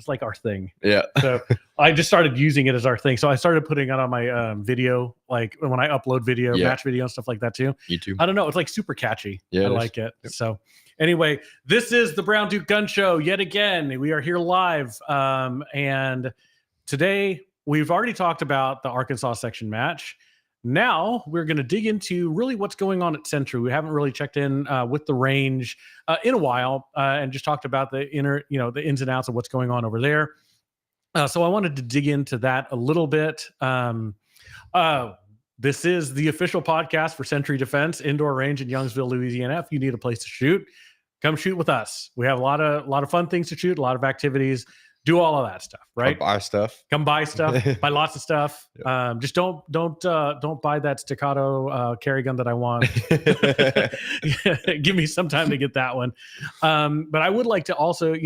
it's like our thing. Yeah. So I just started using it as our thing. So I started putting it on my video, like when I upload video, match video and stuff like that too. YouTube. I don't know. It's like super catchy. Yeah, I like it. Yep. So anyway, this is the Brown Duke Gun Show yet again. We are here live. And today we've already talked about the Arkansas section match. Now we're going to dig into really what's going on at Century. We haven't really checked in with the range in a while and just talked about the the ins and outs of what's going on over there. So I wanted to dig into that a little bit. This is the official podcast for Century Defense Indoor Range in Youngsville, Louisiana. If you need a place to shoot, come shoot with us. We have a lot of fun things to shoot, a lot of activities. Do all of that stuff, right? Come buy stuff. Buy lots of stuff. Yep. Just don't buy that staccato carry gun that I want. Give me some time to get that one. But I would like to also,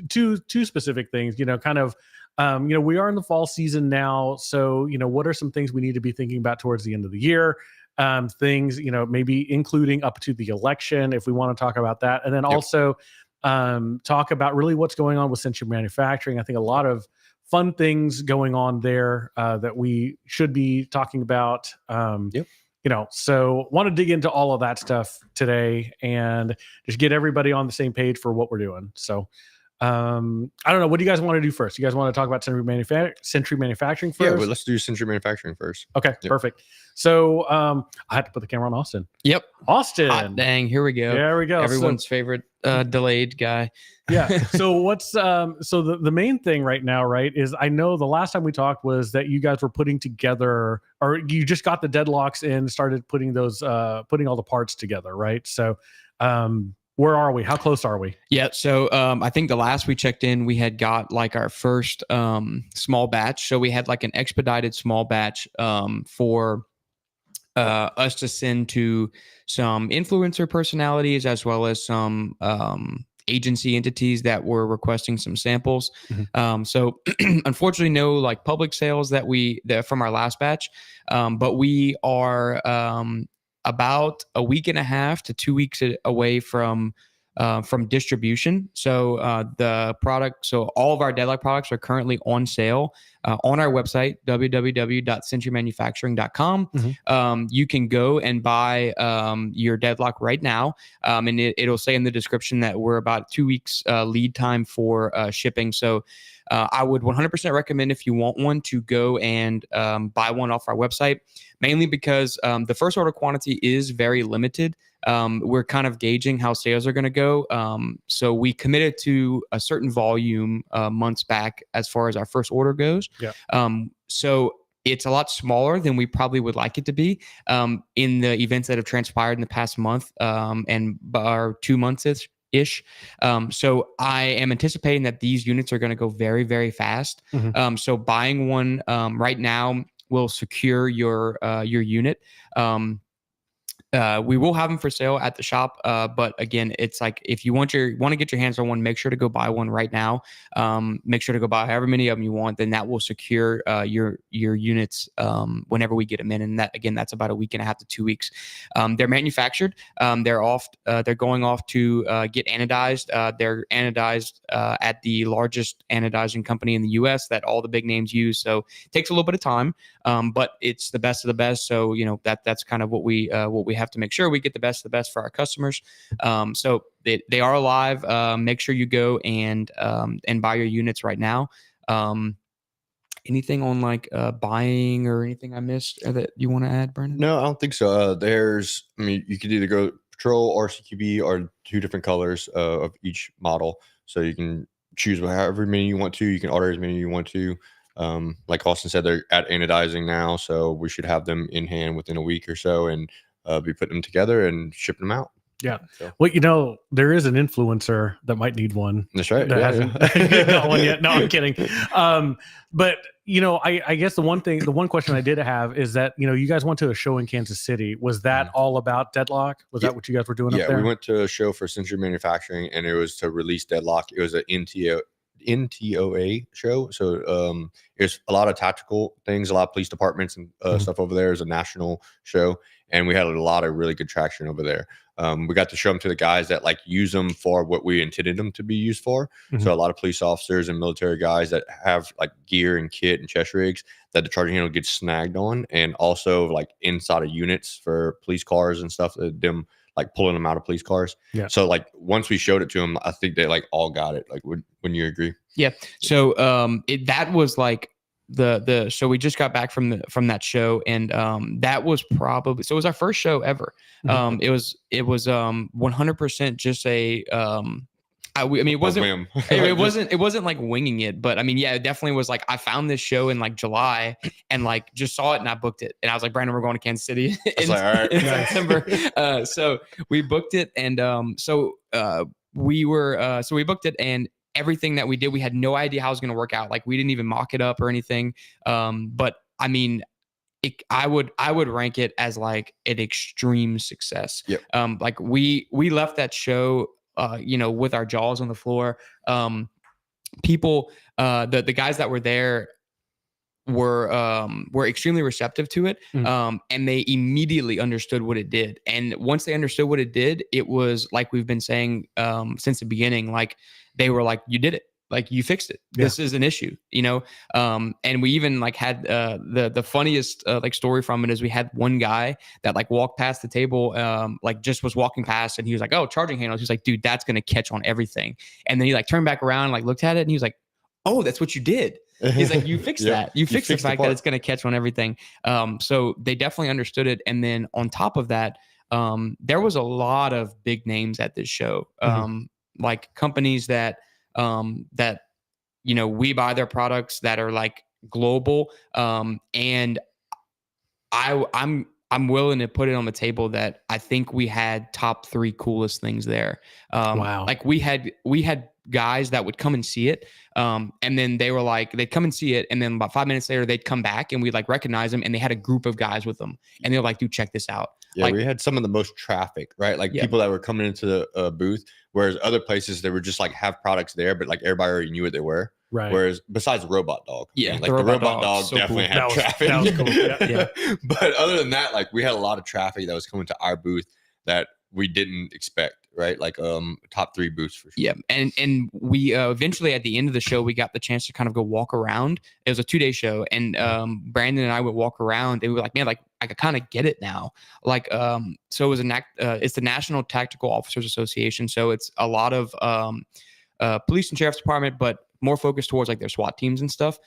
two specific things. We are in the fall season now, so what are some things we need to be thinking about towards the end of the year? Things maybe including up to the election if we want to talk about that, and then also. Talk about really what's going on with Century Manufacturing. I think a lot of fun things going on there that we should be talking about. So want to dig into all of that stuff today and just get everybody on the same page for what we're doing. So I don't know. What do you guys want to do first? You guys want to talk about Century Manufacturing first? Yeah, well, let's do Century Manufacturing first. Okay, perfect. So I had to put the camera on Austin. Yep. Austin. Hot dang, here we go. There we go. Everyone's favorite delayed guy. Yeah. So what's the main thing right now, right, is I know the last time we talked was that you guys were putting together, or you just got the deadlocks in, started putting those putting all the parts together, right? So where are we? How close are we? Yeah. So I think the last we checked in, we had got like our first small batch. So we had like an expedited small batch for us to send to some influencer personalities as well as some agency entities that were requesting some samples. Mm-hmm. So unfortunately, no like public sales that from our last batch, but we are about a week and a half to 2 weeks away from distribution. So all of our deadlock products are currently on sale on our website, www.centurymanufacturing.com. Mm-hmm. You can go and buy your deadlock right now. And it'll say in the description that we're about 2 weeks lead time for shipping. So I would 100% recommend if you want one to go and buy one off our website, mainly because the first order quantity is very limited. We're kind of gauging how sales are going to go. So we committed to a certain volume months back as far as our first order goes. Yeah. So it's a lot smaller than we probably would like it to be in the events that have transpired in the past month and our 2 months ish. So I am anticipating that these units are going to go very, very fast. Mm-hmm. So buying one right now will secure your unit. We will have them for sale at the shop, but again, it's like if you want to get your hands on one, make sure to go buy one right now. Make sure to go buy however many of them you want. Then that will secure your units whenever we get them in. And that's about a week and a half to 2 weeks. They're manufactured. They're going off to get anodized. They're anodized at the largest anodizing company in the U.S. that all the big names use. So it takes a little bit of time, but it's the best of the best. So that's kind of what we have to make sure we get the best of the best for our customers. So they are alive. Make sure you go and buy your units right now. Anything on like buying or anything I missed that you want to add, Brandon? No, I don't think so. You could either go Patrol or CQB or 2 different colors of each model. So you can choose however many you want to. You can order as many you want to. Like Austin said, they're at anodizing now. So we should have them in hand within a week or so and be putting them together and shipping them out. Yeah. So. Well, there is an influencer that might need one. That's right. That hasn't got one yet. No, I'm kidding. But I guess the one question I did have is that, you guys went to a show in Kansas City. Was that all about Deadlock? Was that what you guys were doing up there? Yeah, we went to a show for Century Manufacturing and it was to release Deadlock. It was an NTO NTOA show. So there's a lot of tactical things, a lot of police departments and stuff over there. Is a national show, and we had a lot of really good traction over there. We got to show them to the guys that like use them for what we intended them to be used for. So a lot of police officers and military guys that have like gear and kit and chest rigs that the charging handle gets snagged on, and also like inside of units for police cars and stuff, them like pulling them out of police cars. Yeah. So like once we showed it to them, I think they like all got it. Like wouldn't you agree? Yeah. So that was like so we just got back from that show, and that was probably, so it was our first show ever. It was 100% just a I mean, it wasn't it wasn't like winging it, but I mean, yeah, it definitely was like I found this show in like July and like just saw it and I booked it, and I was like, Brandon, we're going to Kansas City in September. So we booked it, and we booked it, and everything that we did, we had no idea how it was going to work out. Like we didn't even mock it up or anything. But I mean, I would rank it as like an extreme success. Yep. Like we left that show, with our jaws on the floor. People, the guys that were there were extremely receptive to it. And they immediately understood what it did. And once they understood what it did, it was like we've been saying since the beginning, like they were like, you did it. Like you fixed it. Yeah. This is an issue, and we even like had the funniest like story from it is we had one guy that like walked past the table, like just was walking past, and he was like, "Oh, charging handles." He's like, "Dude, that's gonna catch on everything." And then he like turned back around, like looked at it, and he was like, "Oh, that's what you did." He's like, "You fixed that. You fixed the fact that it's gonna catch on everything." So they definitely understood it. And then on top of that, there was a lot of big names at this show, like companies that we buy their products that are like global. And I'm willing to put it on the table that I think we had top 3 coolest things there. Wow. Like we had guys that would come and see it. And then they were like, they'd come and see it. And then about 5 minutes later, they'd come back and we'd like recognize them. And they had a group of guys with them. And they're like, dude, check this out. Yeah, like, we had some of the most traffic, right? Like people that were coming into the booth, whereas other places they were just like have products there, but like everybody already knew what they were. Right. Whereas besides Robot Dog, like the Robot Dog so definitely cool. had traffic. That was cool. Yeah. But other than that, like we had a lot of traffic that was coming to our booth that we didn't expect, right? Like top 3 booths for sure. Yeah. And we eventually at the end of the show, we got the chance to kind of go walk around. It was a 2-day show, and Brandon and I would walk around, and we were like, man, like I could kind of get it now. Like so it was it's the National Tactical Officers Association. So it's a lot of police and sheriff's department, but more focused towards like their SWAT teams and stuff.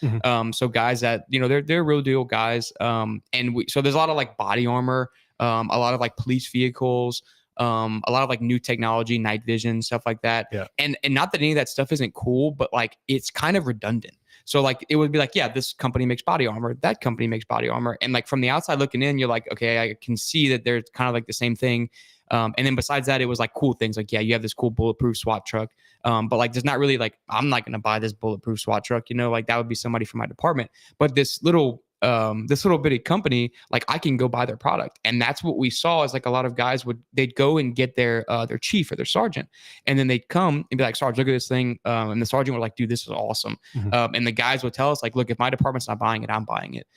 So guys that, they're real deal guys. And so there's a lot of like body armor, a lot of like police vehicles, a lot of like new technology, night vision, stuff like that. Yeah. And not that any of that stuff isn't cool, but like it's kind of redundant. So like it would be like, yeah, this company makes body armor, that company makes body armor. And like from the outside looking in, you're like, okay, I can see that they're kind of like the same thing. And then besides that, it was like cool things like, yeah, you have this cool bulletproof SWAT truck. But like, there's not really like, I'm not going to buy this bulletproof SWAT truck, like that would be somebody from my department. But this little bitty company, like I can go buy their product. And that's what we saw is like a lot of guys they'd go and get their chief or their sergeant. And then they'd come and be like, Sarge, look at this thing. And the sergeant would like, dude, this is awesome. And the guys would tell us like, look, if my department's not buying it, I'm buying it.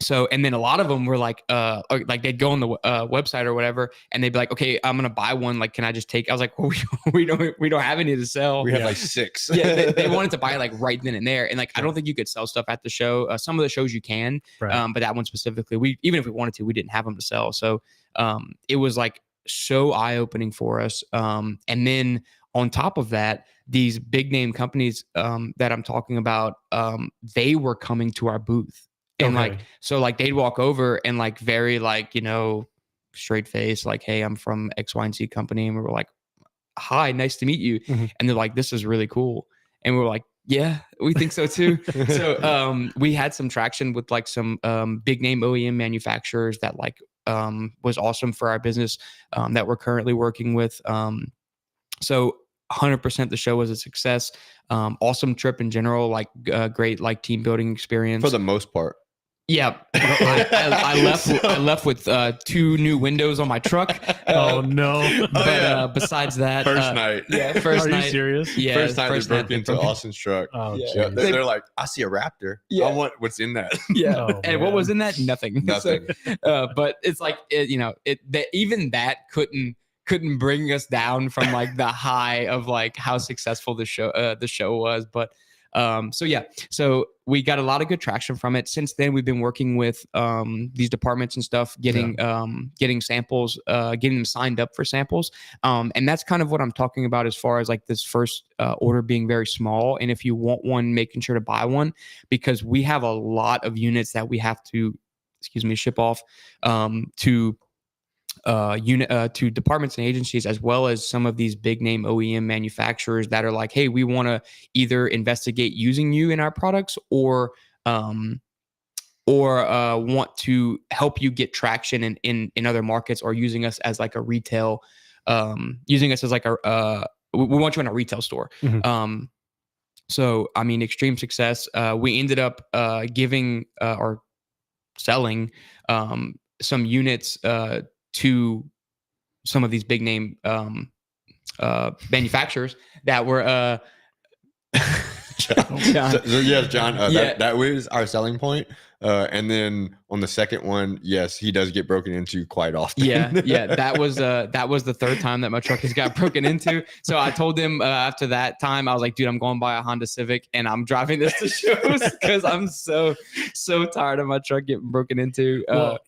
So, and then a lot of them were like they'd go on the website or whatever, and they'd be like, okay, I'm going to buy one. Like, can I just take, I was like, well, we don't have any to sell. We have like 6. Yeah. They wanted to buy like right then and there. And like, I don't think you could sell stuff at the show. Some of the shows you can, but that one specifically, even if we wanted to, we didn't have them to sell. So, it was like so eye-opening for us. And then on top of that, these big name companies, that I'm talking about, they were coming to our booth. And like, so like they'd walk over and like very like, straight face, like, hey, I'm from X, Y, and Z company. And we were like, hi, nice to meet you. And they're like, this is really cool. And we were like, yeah, we think so too. So we had some traction with like some big name OEM manufacturers that like was awesome for our business that we're currently working with. So 100% the show was a success. Awesome trip in general, like great like team building experience for the most part. Yeah, I left with 2 new windows on my truck. Oh no! But besides that, First night. yeah, first Are night. you serious? Yeah, First night they broke into Austin's truck. Oh, Yeah. Yeah, geez. they're like, I see a Raptor. Yeah. I want what's in that. Yeah, Oh, and what man. was in that? Nothing. Nothing. So, but it's like even that couldn't bring us down from like the high of like how successful the show was. But so we got a lot of good traction from it. Since then, we've been working with these departments and stuff, getting samples, getting them signed up for samples. And that's kind of what I'm talking about as far as like this first order being very small. And if you want one, making sure to buy one, because we have a lot of units that we have to, ship off to departments and agencies, as well as some of these big name OEM manufacturers that are like, hey, we want to either investigate using you in our products or want to help you get traction in other markets, or using us as like a retail, using us as like we want you in a retail store. Mhm. So I mean, extreme success. We ended up giving or selling some units to some of these big name manufacturers that were John. So yes, John. Yeah. That was our selling point. And then on the second one, yes, he does get broken into quite often. Yeah. That was the third time that my truck has got broken into. So I told him after that time, I was like, dude, I'm going to buy a Honda Civic and I'm driving this to shows because I'm so tired of my truck getting broken into. Well,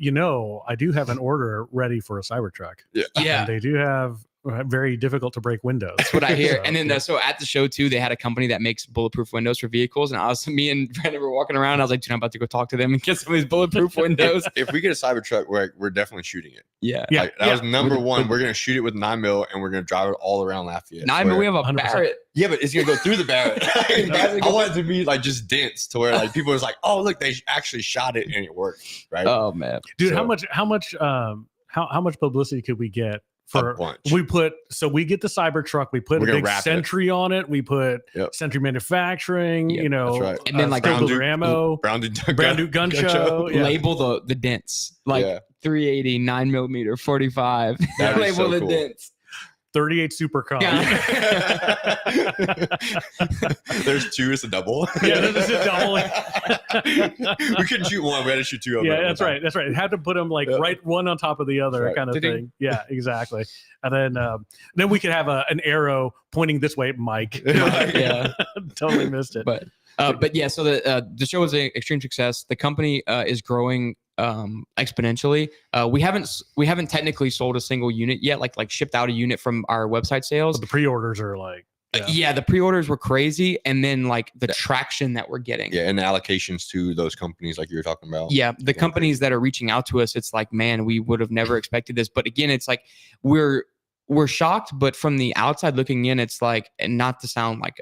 I do have an order ready for a Cybertruck. Yeah. And they do have very difficult to break windows. That's what I hear. So, and then so at the show too, they had a company that makes bulletproof windows for vehicles. And me and Brandon were walking around. I was like, dude, I'm about to go talk to them and get some of these bulletproof windows. If we get a Cybertruck, we're definitely shooting it. Yeah. Like, that was number one. We're gonna shoot it with 9mm and we're gonna drive it all around Lafayette. 9mm, we have a 100%. Barrett. Yeah, but it's gonna go through the Barrett. I want it to be like just dense to where like people was like, oh look, they actually shot it and it worked. Right. Oh man, dude, So- how much publicity could we get for? A bunch. We get the Cybertruck, we put We're a gonna big wrap it. Sentry on it, we put Yep. Sentry Manufacturing, Yep, that's right. And then, like, Brown Brown Duke ammo, Brown Duke Brand New Gun Show. Yeah. label the dents like Yeah. 380, 9mm, 45. That'd be Label so the cool. dents. 38 Super Con. There's two, it's a double. Yeah, this is a double. We couldn't shoot one, we had to shoot two of them. Yeah, that's right. That's right. Had to put them like Yeah. right one on top of the other, That's right. kind of Ding. thing. Yeah, exactly. And then we could have an arrow pointing this way at Mike. Yeah. Totally missed it. But yeah, so the show was an extreme success. The company is growing exponentially. We haven't technically sold a single unit yet, like shipped out a unit from our website sales. But the pre-orders are like, Yeah, the pre-orders were crazy, and then like the traction that we're getting. Yeah, and the allocations to those companies like you were talking about. Yeah, the companies that are reaching out to us, it's like, man, we would have never expected this. But again, it's like we're shocked, but from the outside looking in, it's like, and not to sound like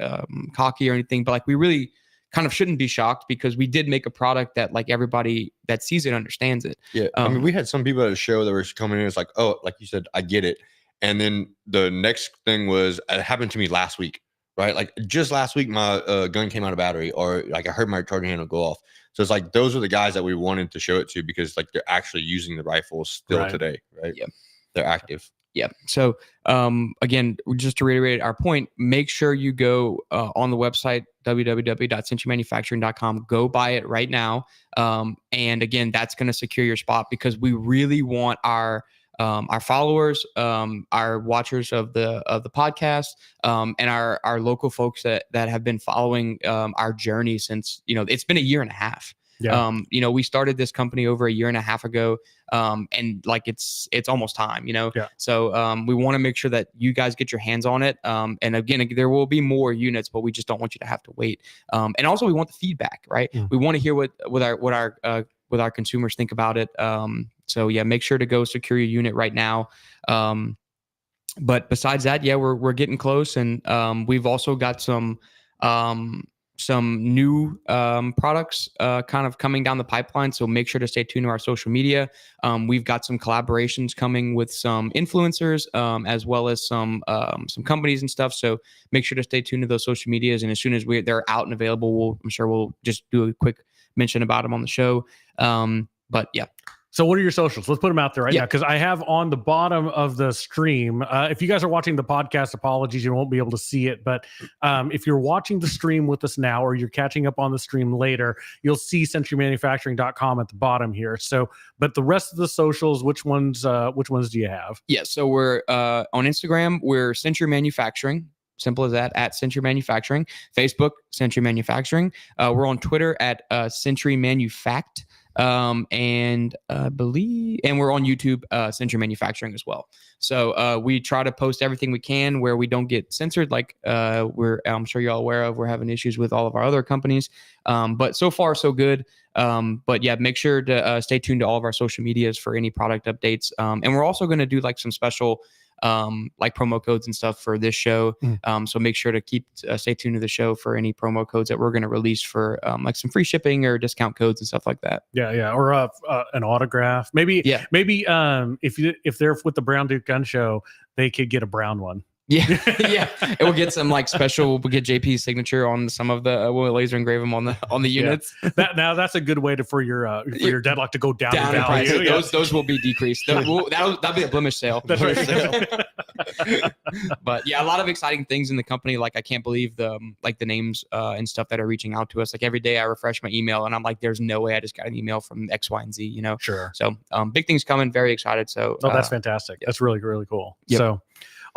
cocky or anything, but like we really kind of shouldn't be shocked because we did make a product that like everybody that sees it understands it. Yeah. I mean, we had some people at the show that were coming in. It's like, oh, like you said, I get it. And then the next thing was, it happened to me last week, right? Like just last week, my gun came out of battery, or like I heard my charging handle go off. So it's like, those are the guys that we wanted to show it to because like they're actually using the rifles still Right. today, right? Yeah. They're active. Yeah. So again, just to reiterate our point, make sure you go on the website, www.centurymanufacturing.com. Go buy it right now. And again, that's going to secure your spot because we really want our followers, our watchers of the podcast, and our local folks that have been following our journey since, it's been a year and a half. Yeah. We started this company over a year and a half ago. And like it's almost time, Yeah. So we want to make sure that you guys get your hands on it. And again, there will be more units, but we just don't want you to have to wait. And also we want the feedback, right? Mm. We want to hear what our consumers think about it. So yeah, make sure to go secure your unit right now. But besides that, yeah, we're getting close, and we've also got some new products kind of coming down the pipeline. So make sure to stay tuned to our social media. We've got some collaborations coming with some influencers, as well as some companies and stuff. So make sure to stay tuned to those social medias. And as soon as they're out and available, I'm sure we'll just do a quick mention about them on the show. But yeah. So what are your socials? Let's put them out there right Yeah. now, because I have on the bottom of the stream. If you guys are watching the podcast, apologies, you won't be able to see it. But if you're watching the stream with us now, or you're catching up on the stream later, you'll see centurymanufacturing.com at the bottom here. So, but the rest of the socials, which ones do you have? Yeah. So we're on Instagram, we're Century Manufacturing. Simple as that, at Century Manufacturing. Facebook, Century Manufacturing. We're on Twitter at Century Manufact. And I believe, and we're on YouTube, Century Manufacturing as well. So we try to post everything we can where we don't get censored. Like I'm sure you're all aware of, we're having issues with all of our other companies. But so far so good. But yeah, make sure to stay tuned to all of our social medias for any product updates. And we're also going to do like some special like promo codes and stuff for this show. So make sure to stay tuned to the show for any promo codes that we're going to release for like some free shipping or discount codes and stuff like that. Yeah. Or an autograph. Maybe if they're with the Brown Duke Gun Show, they could get a brown one. Yeah. Yeah. And we'll get some like special, we'll get JP's signature on some of the, we'll laser engrave them on the units. Now that's a good way for your deadlock to go down in value. Yeah. Those will be decreased. That'll be a blemish sale. That's right. But yeah, a lot of exciting things in the company. Like I can't believe the names and stuff that are reaching out to us. Like every day I refresh my email and I'm like, there's no way I just got an email from X, Y, and Z, you know? Sure. So big things coming. Very excited. So that's fantastic. That's really, really cool. Yep. So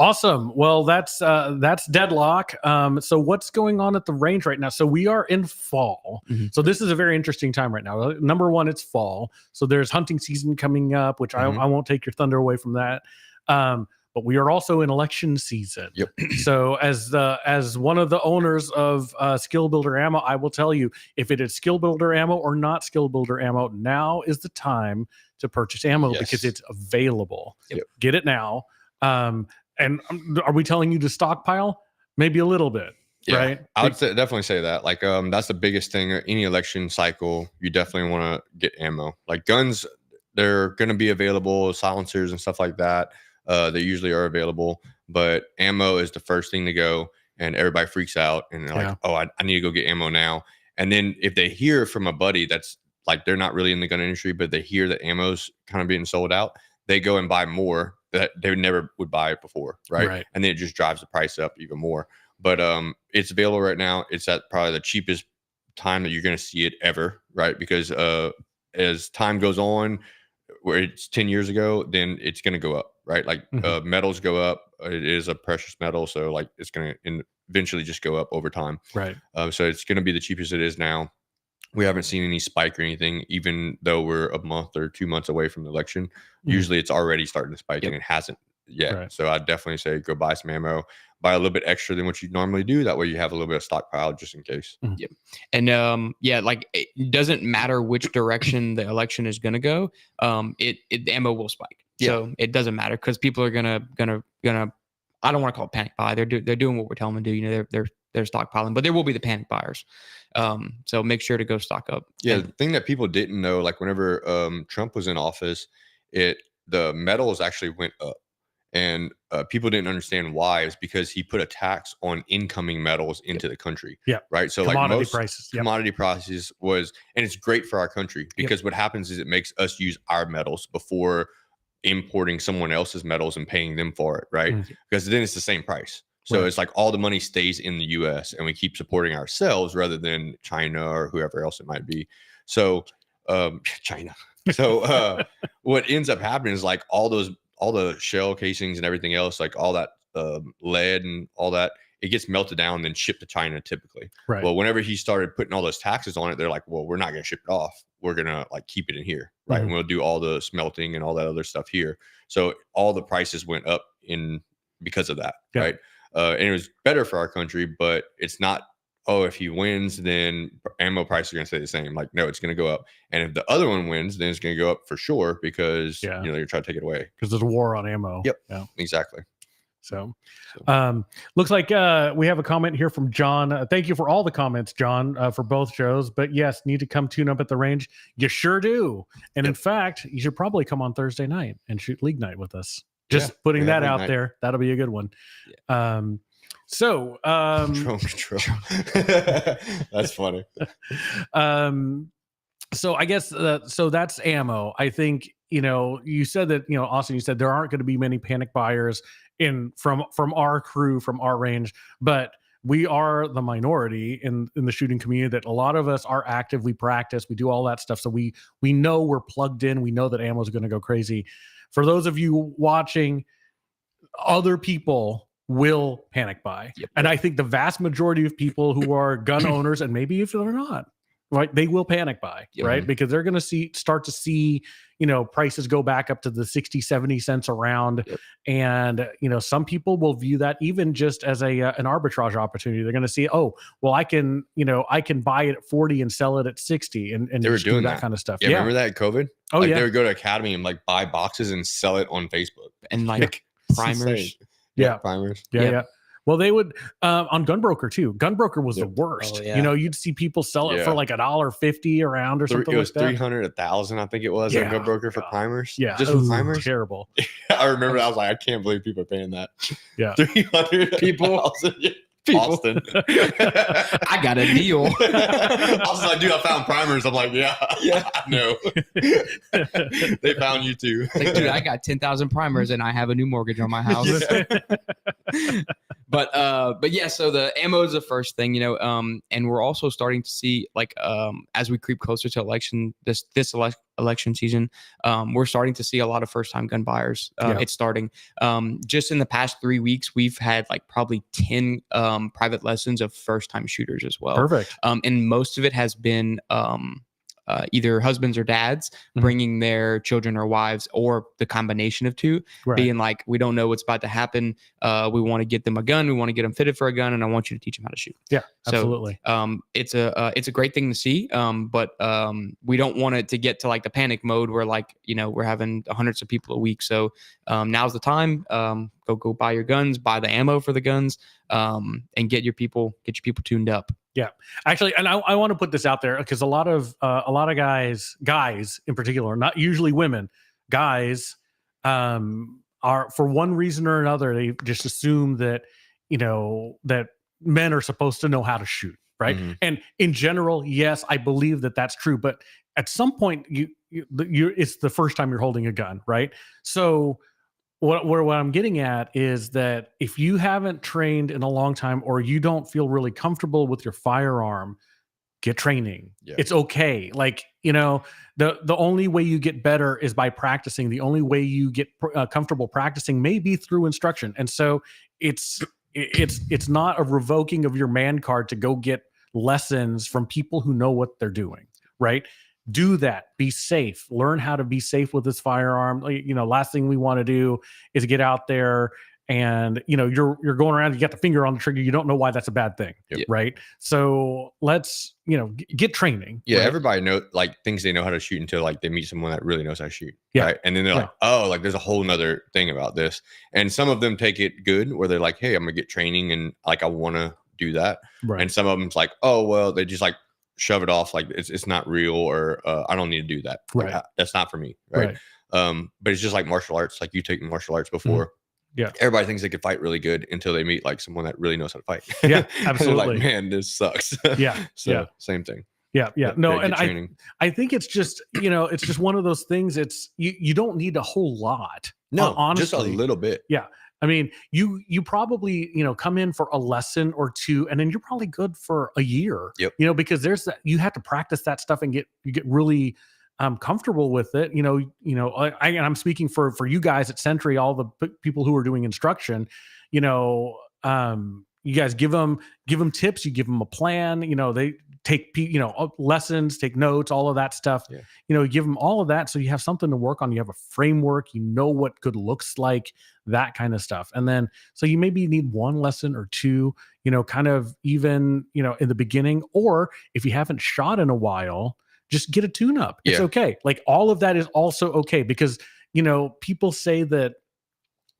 awesome. Well, that's Deadlock. So what's going on at the range right now? So we are in fall. Mm-hmm. So this is a very interesting time right now. Number one, it's fall. So there's hunting season coming up, which I won't take your thunder away from that. But we are also in election season. Yep. So as one of the owners of Skill Builder Ammo, I will tell you, if it is Skill Builder Ammo or not Skill Builder Ammo, now is the time to purchase ammo because it's available. Yep. Get it now. And are we telling you to stockpile? Maybe a little bit, right? I would definitely say that. Like, that's the biggest thing. Any election cycle, you definitely want to get ammo. Like guns, they're going to be available, silencers and stuff like that. They usually are available, but ammo is the first thing to go, and everybody freaks out and they're like, "Oh, I need to go get ammo now." And then if they hear from a buddy that's like they're not really in the gun industry, but they hear that ammo's kind of being sold out, they go and buy more that they never would buy it before, right? And then it just drives the price up even more. But it's available right now. It's at probably the cheapest time that you're going to see it ever, right? Because as time goes on, where it's 10 years ago, then it's going to go up, right? Like metals go up. It is a precious metal, so like it's going to eventually just go up over time, right? So it's going to be the cheapest it is now. We haven't seen any spike or anything, even though we're a month or 2 months away from the election. Usually it's already starting to spike and it hasn't yet. Right. So I'd definitely say go buy some ammo, buy a little bit extra than what you normally do. That way you have a little bit of stockpile just in case. Yep. And like it doesn't matter which direction the election is going to go. The ammo will spike. So it doesn't matter because people are gonna I don't want to call it panic buy. They're doing what we're telling them to do. You know, they're stockpiling, but there will be the panic buyers. So make sure to go stock up. Yeah, the thing that people didn't know, like whenever Trump was in office, the metals actually went up, and people didn't understand why. It's because he put a tax on incoming metals into the country. Yeah, right. So commodity like prices, commodity prices and it's great for our country because what happens is it makes us use our metals before importing someone else's metals and paying them for it, right? Because then it's the same price. So it's like all the money stays in the US and we keep supporting ourselves rather than China or whoever else it might be. So China. So what ends up happening is like all the shell casings and everything else, like all that lead and all that, it gets melted down and then shipped to China typically. Right. Well, whenever he started putting all those taxes on it, they're like, well, we're not going to ship it off. We're going to like keep it in here. Right. And we'll do all the smelting and all that other stuff here. So all the prices went up because of that. Yeah. Right. And it was better for our country, but it's not, oh, if he wins, then ammo prices are going to stay the same. Like, no, it's going to go up. And if the other one wins, then it's going to go up for sure because, you know, they're trying to take it away. Because there's a war on ammo. Yep. Yeah. Exactly. So looks like we have a comment here from John. Thank you for all the comments, John, for both shows. But yes, need to come tune up at the range. You sure do. And in fact, you should probably come on Thursday night and shoot League Night with us. Just putting that out there. That'll be a good one. Yeah. Drone control. That's funny. So I guess so that's ammo. I think, you said that, Austin, you said there aren't going to be many panic buyers from our crew, from our range, but we are the minority in the shooting community, that a lot of us are active. We practice, we do all that stuff. So we know we're plugged in. We know that ammo is going to go crazy. For those of you watching, other people will panic buy. Yep. And I think the vast majority of people who are gun owners, and maybe if they're not, right, they will panic buy, Yep. right? Because they're going to start to see, prices go back up to the 60, 70 cents a round. Yep. And, some people will view that even just as an arbitrage opportunity. They're going to see, oh, well, I can buy it at 40 and sell it at 60 and They were just do doing that kind of stuff. Yeah, remember that at COVID? Oh, like, yeah. They would go to Academy and like buy boxes and sell it on Facebook. And like primers. Insane. Yeah. Primers. Yeah. Well, they would on Gunbroker too. Gunbroker was the worst. Oh, yeah. You'd see people sell it for like $1.50 a round or something It was like that. 300, 1,000, I think it was. Yeah. On Gunbroker for primers. Yeah, just it for was primers. terrible. I remember. I was like, I can't believe people are paying that. Yeah. 300 People. Austin. I got a deal. I was like, dude, I found primers. I'm like, yeah. No. They found you too. Like, dude, I got 10,000 primers and I have a new mortgage on my house. But yeah, so the ammo is the first thing, and we're also starting to see, like, as we creep closer to this election season, we're starting to see a lot of first time gun buyers. It's starting just in the past 3 weeks, we've had like probably 10 private lessons of first time shooters as well. Perfect. And most of it has been either husbands or dads bringing their children or wives, or the combination of two, being like, we don't know what's about to happen. We want to get them a gun. We want to get them fitted for a gun. And I want you to teach them how to shoot. Yeah, absolutely. So it's a great thing to see. But we don't want it to get to like the panic mode where like, we're having hundreds of people a week. So now's the time. Go buy your guns, buy the ammo for the guns, and get your people tuned up. Yeah, actually, and I want to put this out there because a lot of guys in particular, not usually women, guys, are, for one reason or another, they just assume that that men are supposed to know how to shoot, right? Mm-hmm. And in general, yes, I believe that that's true, but at some point, it's the first time you're holding a gun, right? So what I'm getting at is that if you haven't trained in a long time, or you don't feel really comfortable with your firearm, get training. Yeah. It's okay. Like, the only way you get better is by practicing. The only way you get comfortable practicing may be through instruction. And so it's not a revoking of your man card to go get lessons from people who know what they're doing, right? Do that. Be safe. Learn how to be safe with this firearm. Last thing we want to do is get out there and you're going around. You got the finger on the trigger. You don't know why that's a bad thing, right? So let's get training. Yeah, right? everybody thinks they know how to shoot until like they meet someone that really knows how to shoot. Yeah, right? And then they're like, oh, like there's a whole nother thing about this. And some of them take it good, where they're like, hey, I'm gonna get training and like I want to do that. Right. And some of them's like, oh well, they just like shove it off like it's not real, or I don't need to do that. Like, Right. That's not for me. Right? But it's just like martial arts. Like you take martial arts before. Mm-hmm. Yeah. Everybody thinks they could fight really good until they meet like someone that really knows how to fight. Yeah, absolutely. Like, man, this sucks. Yeah. So same thing. Yeah. No, and training. I think it's just, it's just one of those things. It's you don't need a whole lot. No, honestly. just a little bit. Yeah. I mean, you probably, come in for a lesson or two, and then you're probably good for a year. Yep. Because there's that, you have to practice that stuff and you get really comfortable with it. I'm speaking for you guys at Sentry, all the people who are doing instruction, you guys give them tips, you give them a plan, they take, lessons, take notes, all of that stuff, give them all of that. So you have something to work on. You have a framework, what good looks like, that kind of stuff. And then, so you maybe need one lesson or two, kind of even, in the beginning, or if you haven't shot in a while, just get a tune up. It's okay. Like all of that is also okay, because, people say that,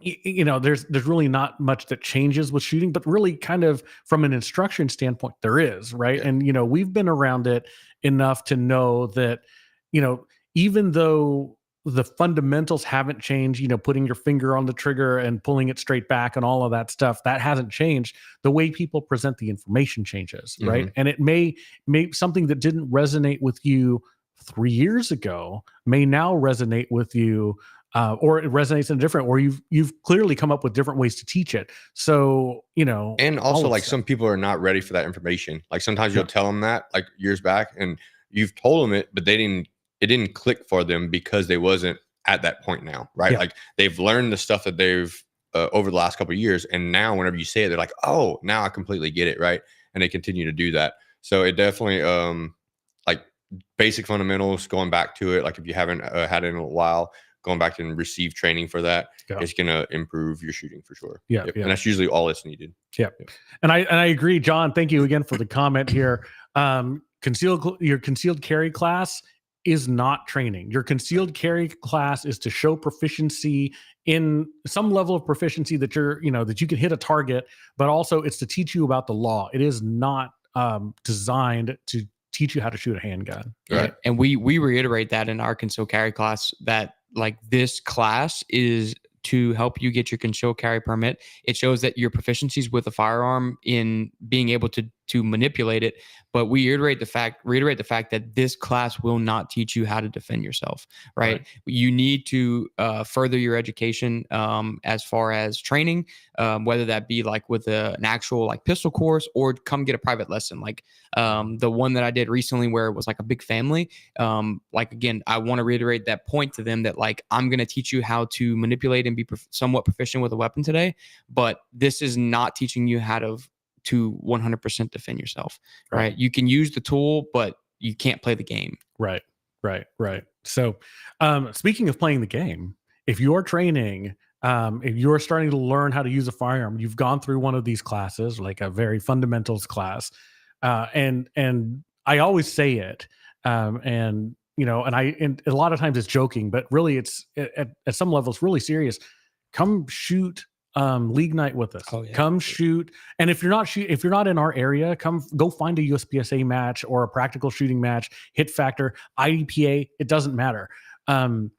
there's really not much that changes with shooting, but really kind of from an instruction standpoint, there is, right? Yeah. And, we've been around it enough to know that, even though the fundamentals haven't changed, putting your finger on the trigger and pulling it straight back and all of that stuff, that hasn't changed. The way people present the information changes, right? And it may something that didn't resonate with you 3 years ago may now resonate with you, or it resonates in a different, or you've clearly come up with different ways to teach it. So, And all also, of like, that. some people are not ready for that information. Like, sometimes Yeah. you'll tell them that, like, years back, and you've told them it, but it didn't click for them because they wasn't at that point now, right? Yeah. Like, they've learned the stuff that they've over the last couple of years, and now whenever you say it, they're like, "Oh, now I completely get it," right? And they continue to do that. So it definitely, like, basic fundamentals, going back to it. Like, if you haven't had it in a while, going back and receive training for that, Yeah. it's gonna improve your shooting for sure. Yeah, Yep. yeah. And that's usually all that's needed. Yeah. And I agree, John. Thank you again for the comment here. Your concealed carry class is not training. Your concealed carry class is to show proficiency in some level of proficiency that that you can hit a target, but also it's to teach you about the law. It is not designed to teach you how to shoot a handgun. Right. And we reiterate that in our concealed carry class, that like this class is to help you get your concealed carry permit. It shows that your proficiencies with a firearm in being able to manipulate it. But we reiterate the fact that this class will not teach you how to defend yourself. Right? You need to further your education as far as training, whether that be like with an actual like pistol course, or come get a private lesson, like the one that I did recently where it was like a big family. Like, again, I want to reiterate that point to them, that like, I'm going to teach you how to manipulate and be somewhat proficient with a weapon today, but this is not teaching you how to 100% defend yourself. Right? You can use the tool, but you can't play the game. Right. So, speaking of playing the game, if you're training, if you're starting to learn how to use a firearm, you've gone through one of these classes, like a very fundamentals class, and I always say it, and a lot of times it's joking, but really it's at some level it's really serious. Come shoot league night with us. Oh, yeah. Come shoot. And if you're not in our area, go find a USPSA match or a practical shooting match, hit factor, IDPA, it doesn't matter. And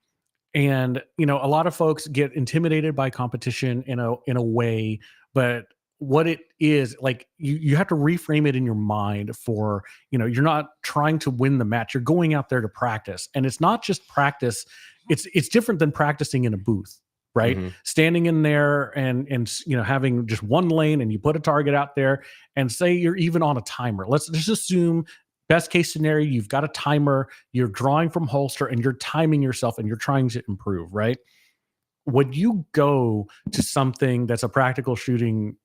a lot of folks get intimidated by competition in a way, but what it is, like, you have to reframe it in your mind for, you're not trying to win the match. You're going out there to practice, and it's not just practice. It's different than practicing in a booth. Right. Mm-hmm. Standing in there and having just one lane, and you put a target out there, and say you're even on a timer. Let's just assume best case scenario, you've got a timer, you're drawing from holster, and you're timing yourself, and you're trying to improve. Right. Would you go to something that's a practical shooting,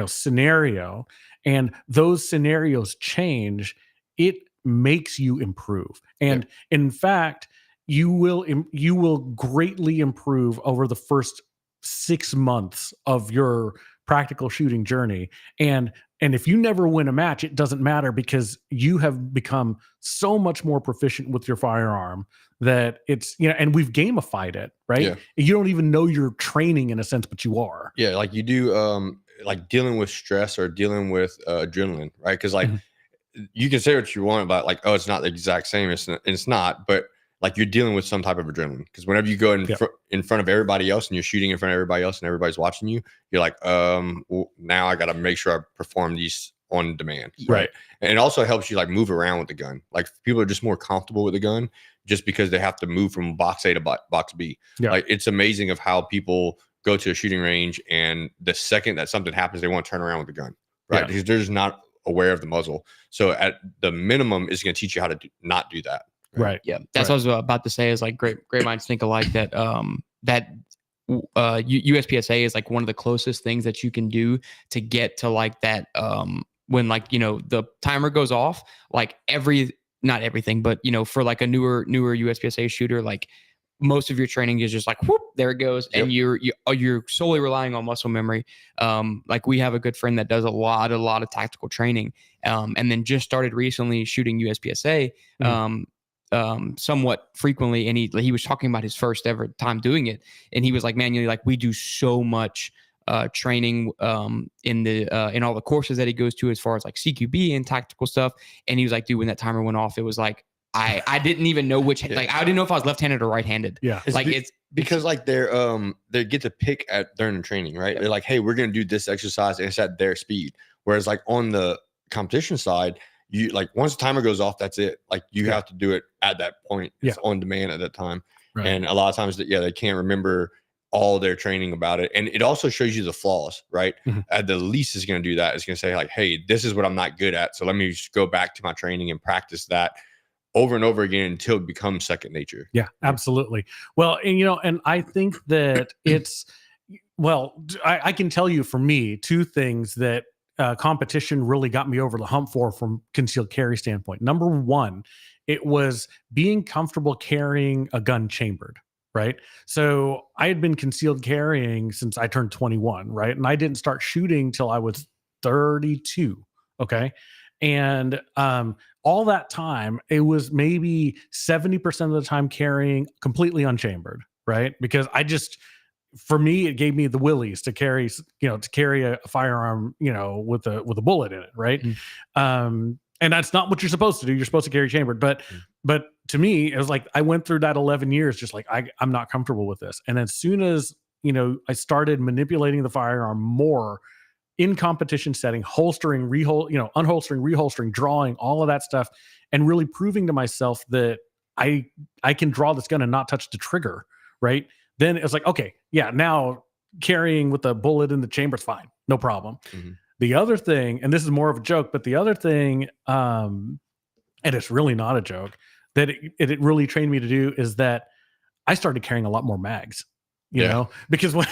scenario, and those scenarios change, it makes you improve. And in fact, you will greatly improve over the first 6 months of your practical shooting journey. And if you never win a match, it doesn't matter, because you have become so much more proficient with your firearm that it's, and we've gamified it, right? Yeah. You don't even know you're training in a sense, but you are. Yeah, like you do, like dealing with stress or dealing with adrenaline, right? Because like you can say what you want about like, oh, it's not the exact same. It's not, but like you're dealing with some type of adrenaline, because whenever you go in front of everybody else and you're shooting in front of everybody else and everybody's watching you, you're like, well, now I got to make sure I perform these on demand. Right. And it also helps you like move around with the gun. Like, people are just more comfortable with the gun just because they have to move from box A to box B. Yeah. Like, it's amazing of how people go to a shooting range, and the second that something happens, they want to turn around with the gun, right? Because they're just not aware of the muzzle. So at the minimum, it's going to teach you how to not do that. Right. Yeah, that's what I was about to say. Is like great minds think alike. That USPSA is like one of the closest things that you can do to get to like that. When like the timer goes off, like not everything, but for like a newer USPSA shooter, like most of your training is just like whoop, there it goes, and you're solely relying on muscle memory. Like, we have a good friend that does a lot of tactical training, and then just started recently shooting USPSA. Somewhat frequently, and he was talking about his first ever time doing it, and he was like, man, we do so much training in all the courses that he goes to, as far as like CQB and tactical stuff. And he was like, dude, when that timer went off, it was like I didn't even know which like I didn't know if I was left-handed or right-handed. Yeah. It's because like they get to pick during the training, right? They're like, hey, we're gonna do this exercise, and it's at their speed. Whereas like on the competition side, you like once the timer goes off, that's it. Like you Yeah. have to do it at that point. It's on demand at that time. Right. And a lot of times that they can't remember all their training about it. And it also shows you the flaws, right? Mhm. At the least is going to do that. It's going to say like, hey, this is what I'm not good at. So let me just go back to my training and practice that over and over again until it becomes second nature. Yeah, absolutely. Well, and and I think that it's I can tell you for me, two things that competition really got me over the hump for from concealed carry standpoint. Number one, it was being comfortable carrying a gun chambered. Right. So I had been concealed carrying since I turned 21. Right. And I didn't start shooting till I was 32. Okay. And all that time, it was maybe 70% of the time carrying completely unchambered. Right. Because for me, it gave me the willies to carry, to carry a firearm, with a bullet in it. Right. And that's not what you're supposed to do. You're supposed to carry chambered. But to me, it was like I went through that 11 years just like I'm not comfortable with this. And as soon as I started manipulating the firearm more in competition setting, holstering, unholstering, reholstering, drawing, all of that stuff, and really proving to myself that I can draw this gun and not touch the trigger, right? Then it's like, okay, yeah, now carrying with a bullet in the chamber is fine, no problem. Mm-hmm. The other thing, and this is more of a joke, but the other thing, and it's really not a joke, that it really trained me to do is that I started carrying a lot more mags, you know, because when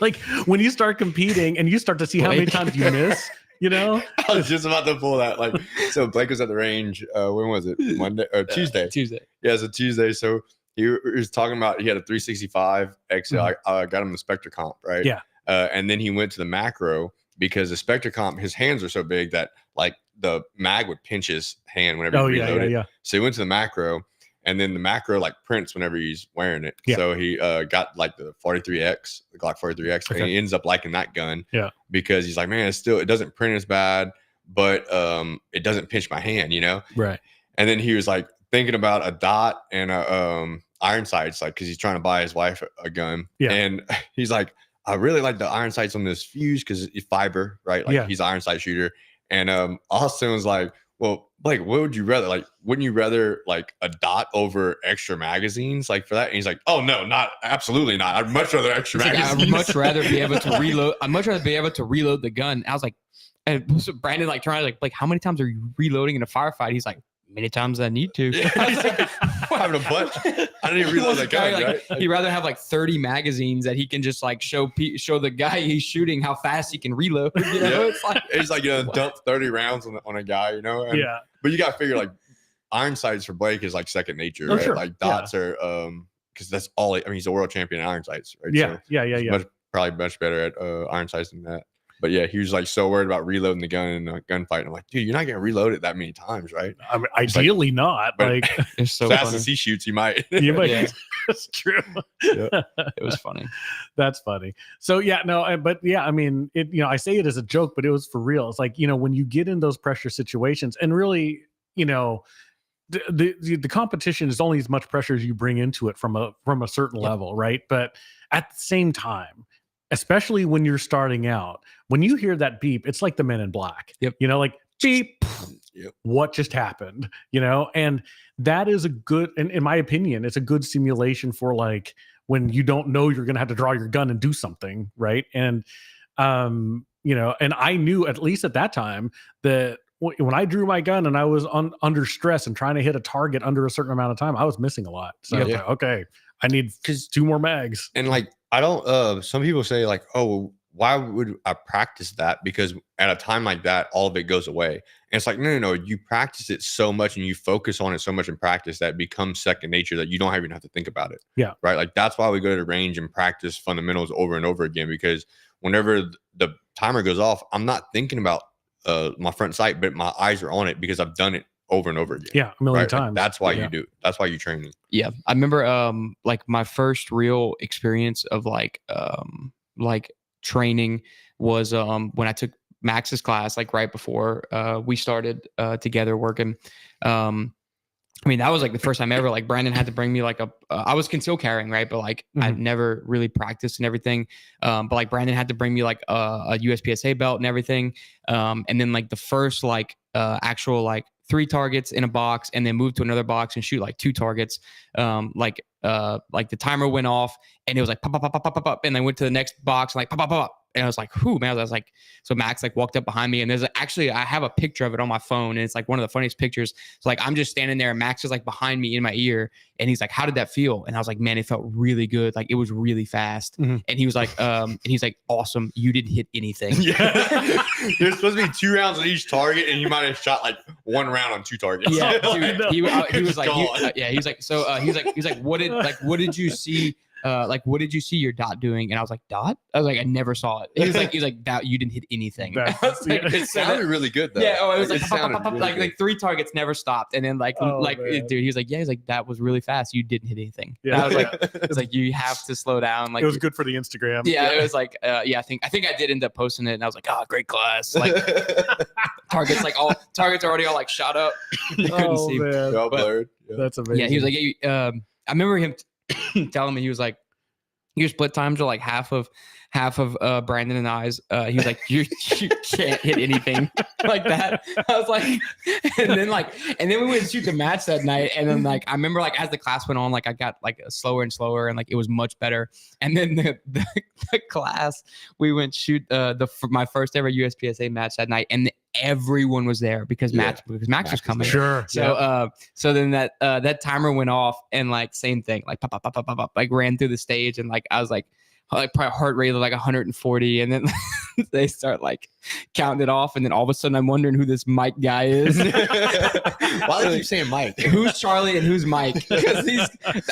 like when you start competing and you start to see how many times you miss, I was just about to pull that. Like, so Blake was at the range. When was it? Monday or Tuesday? Tuesday. Yeah, it's a Tuesday. So he was talking about he had a 365 XL. I got him the Spectre comp, right? Yeah. And then he went to the macro because the Spectre comp, his hands are so big that like the mag would pinch his hand whenever he reloaded. Yeah. So he went to the macro, and then the macro like prints whenever he's wearing it. Yeah. So he got like the 43X, the Glock 43X, and he ends up liking that gun. Yeah. Because he's like, man, it doesn't print as bad, but it doesn't pinch my hand, Right. And then he was like thinking about a dot and a iron sights, like because he's trying to buy his wife a gun. Yeah. And he's like, I really like the iron sights on this fuse because it's fiber, right? Like he's an iron sight shooter. And Austin was like, well, Blake, what would you rather? Like, wouldn't you rather like a dot over extra magazines, like for that? And he's like, oh no, absolutely not. I'd much rather extra magazines. I'd much rather be able to reload. I'd much rather be able to reload the gun. I was like, and so Brandon like trying like how many times are you reloading in a firefight? He's like, many times I need to. Having a bunch. I didn't even reload that gun. Like, right? He'd rather have like 30 magazines that he can just like show the guy he's shooting how fast he can reload. It's like dump 30 rounds on a guy, And, but you got to figure like iron sights for Blake is like second nature, right? Sure. Like dots are because that's all. He's a world champion in iron sights, right? Yeah, so yeah. Probably much better at iron sights than that. But yeah, he was like so worried about reloading the gun in a gunfight. And I'm like, dude, you're not gonna reload it that many times, right? I mean, ideally not. Like it's so fast funny. as he shoots, you might. You might. Yeah. That's true. It was funny. That's funny. So but I mean, I say it as a joke, but it was for real. It's like when you get in those pressure situations, and really, the competition is only as much pressure as you bring into it from a certain level, right? But at the same time, especially when you're starting out, when you hear that beep, it's like the Men in Black. Yep. Like beep. Yep. What just happened? And that is a good, in my opinion, it's a good simulation for like when you don't know you're going to have to draw your gun and do something, right? And and I knew at least at that time that when I drew my gun and I was under stress and trying to hit a target under a certain amount of time, I was missing a lot. So I was like, okay, I need 2 more mags. And like, I don't, some people say like, oh, why would I practice that? Because at a time like that, all of it goes away. And it's like, no. You practice it so much and you focus on it so much in practice that it becomes second nature that you don't even have to think about it. Yeah. Right. Like that's why we go to the range and practice fundamentals over and over again, because whenever the timer goes off, I'm not thinking about my front sight, but my eyes are on it because I've done it over and over again. Yeah. A million right? times. Like, that's why you do it. That's why you train. Yeah. I remember like my first real experience of like training was when I took Max's class, like right before we started together working. I mean, that was like the first time ever. Like Brandon had to bring me like I was concealed carrying, right? But like I've never really practiced and everything. But like Brandon had to bring me like a USPSA belt and everything. And then like the first like actual like 3 targets in a box, and then move to another box and shoot like 2 targets. Like the timer went off, and it was like pop, pop, pop, pop, pop, pop, pop, and then went to the next box and like pop, pop, pop, pop. And I was like, whoo, man. I was like, so Max like walked up behind me, and there's actually, I have a picture of it on my phone, and it's like one of the funniest pictures. So like, I'm just standing there, and Max is like behind me in my ear, and he's like, how did that feel? And I was like, man, it felt really good. Like it was really fast. And he was like, awesome. You didn't hit anything. Yeah. There's supposed to be 2 rounds on each target, and you might have shot like 1 round on 2 targets. Yeah. Dude, he was like, he was like, so he's like, what did you see? What did you see your dot doing? And I was like, dot? I was like, I never saw it. He was like, that you didn't hit anything. It sounded really good though. Yeah. Oh, it was like 3 targets never stopped. And then dude, he was like, yeah, he's like, that was really fast. You didn't hit anything. Yeah. I was like, it's like, you have to slow down. Like it was good for the Instagram. Yeah. It was like, I think I did end up posting it, and I was like, oh, great class. Like targets are already all like shot up. You couldn't see. Man. All blurred. Yeah. That's amazing. Yeah. He was like, I remember him telling me, he was like, your split times are like half of Brandon and I's. He was like, you can't hit anything like that. I was like, and then we went shoot the match that night. And then like, I remember like as the class went on, like I got like slower and slower, and like it was much better. And then the class, we went shoot my first ever USPSA match that night, and everyone was there because Max was coming. Sure. So so then that timer went off, and like same thing, like pop, pop, pop, pop, pop, pop, like ran through the stage, and like I was like probably heart rate of like 140, and then they start like counting it off, and then all of a sudden I'm wondering who this Mike guy is. Why do you keep saying Mike? Who's Charlie and who's Mike? Because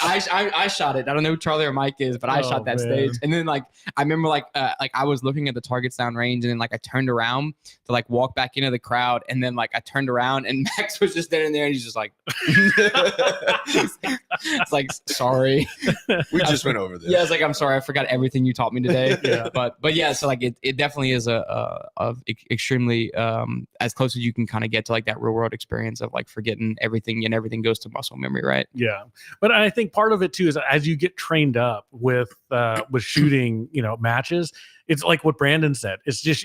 I shot it. I don't know who Charlie or Mike is, but I shot that stage. And then like I remember like I was looking at the targets down range, and then like I turned around to like walk back into the crowd, and then like I turned around, and Max was just standing there, and he's just like, it's like, sorry, we just went over this. Yeah, it's like, I'm sorry, I forgot everything you taught me today. Yeah. But yeah, so like it definitely is a extremely as close as you can kind of get to like that real world experience of like forgetting everything, and everything goes to muscle memory, right? Yeah. But I think part of it too is as you get trained up with shooting, matches, it's like what Brandon said. It's just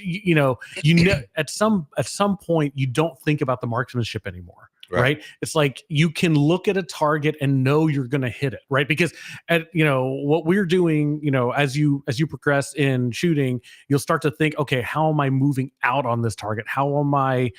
at some point you don't think about the marksmanship anymore. Right. It's like you can look at a target and know you're going to hit it. Right. Because what we're doing, as you progress in shooting, you'll start to think, okay, how am I moving out on this target? How am I,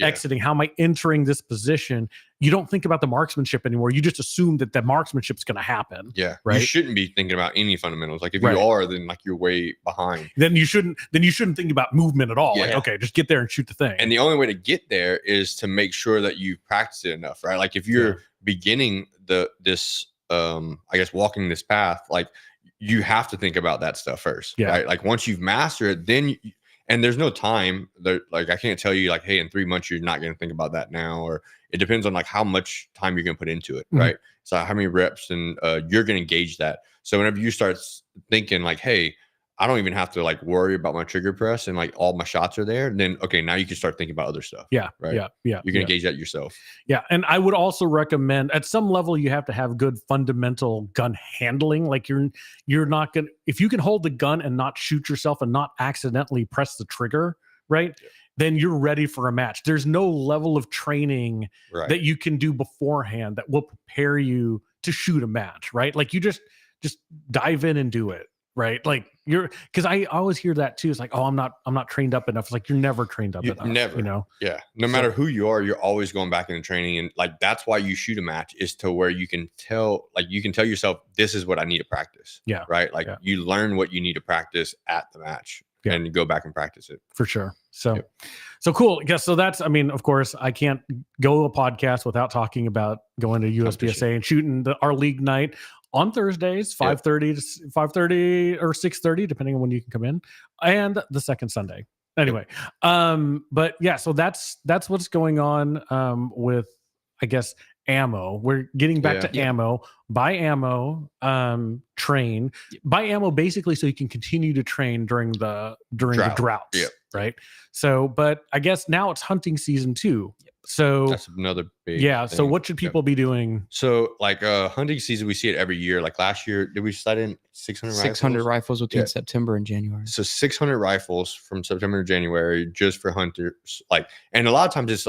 exiting? How am I entering this position? You don't think about the marksmanship anymore. You just assume that the marksmanship is going to happen. Yeah. Right. You shouldn't be thinking about any fundamentals. Like if you are, then like you're way behind. Then you shouldn't think about movement at all. Yeah. Like, okay, just get there and shoot the thing. And the only way to get there is to make sure that you practice it enough, right? Like if you're beginning this walking this path, like you have to think about that stuff first. Yeah. Right. Like once you've mastered it, then and there's no time there. Like I can't tell you like, hey, in 3 months, you're not going to think about that now, or it depends on like how much time you're going to put into it. Right. So how many reps, and you're going to gauge that. So whenever you start thinking like, hey, I don't even have to like worry about my trigger press and like all my shots are there, then okay, now you can start thinking about other stuff. Yeah. Right. Yeah. You can gauge that yourself. Yeah. And I would also recommend at some level, you have to have good fundamental gun handling. Like you're not going to, if you can hold the gun and not shoot yourself and not accidentally press the trigger, right? Yeah. Then you're ready for a match. There's no level of training that you can do beforehand that will prepare you to shoot a match, right? Like you just dive in and do it. Right. Like because I always hear that too. It's like, oh, I'm not trained up enough. It's like, you're never trained up enough. Never, Yeah. No matter who you are, you're always going back into training. And like, that's why you shoot a match, is to where you can tell yourself, this is what I need to practice. Yeah. Right. Like you learn what you need to practice at the match and go back and practice it. For sure. So cool. Yeah. So that's, of course I can't go a podcast without talking about going to USPSA and shooting our league night on Thursdays, 5:30 to 5:30 or 6:30, depending on when you can come in, and the second Sunday. Anyway, but yeah, so that's what's going on with, I guess, ammo. We're getting back to ammo. Buy ammo, train. Buy ammo basically so you can continue to train during the droughts. Right. So, but I guess now it's hunting season too. So That's another big So thing. what should people be doing? So like hunting season, we see it every year. Like last year, did we sight in 600 600 rifles between Yeah. September and January. So 600 rifles from September to January just for hunters. Like, and a lot of times it's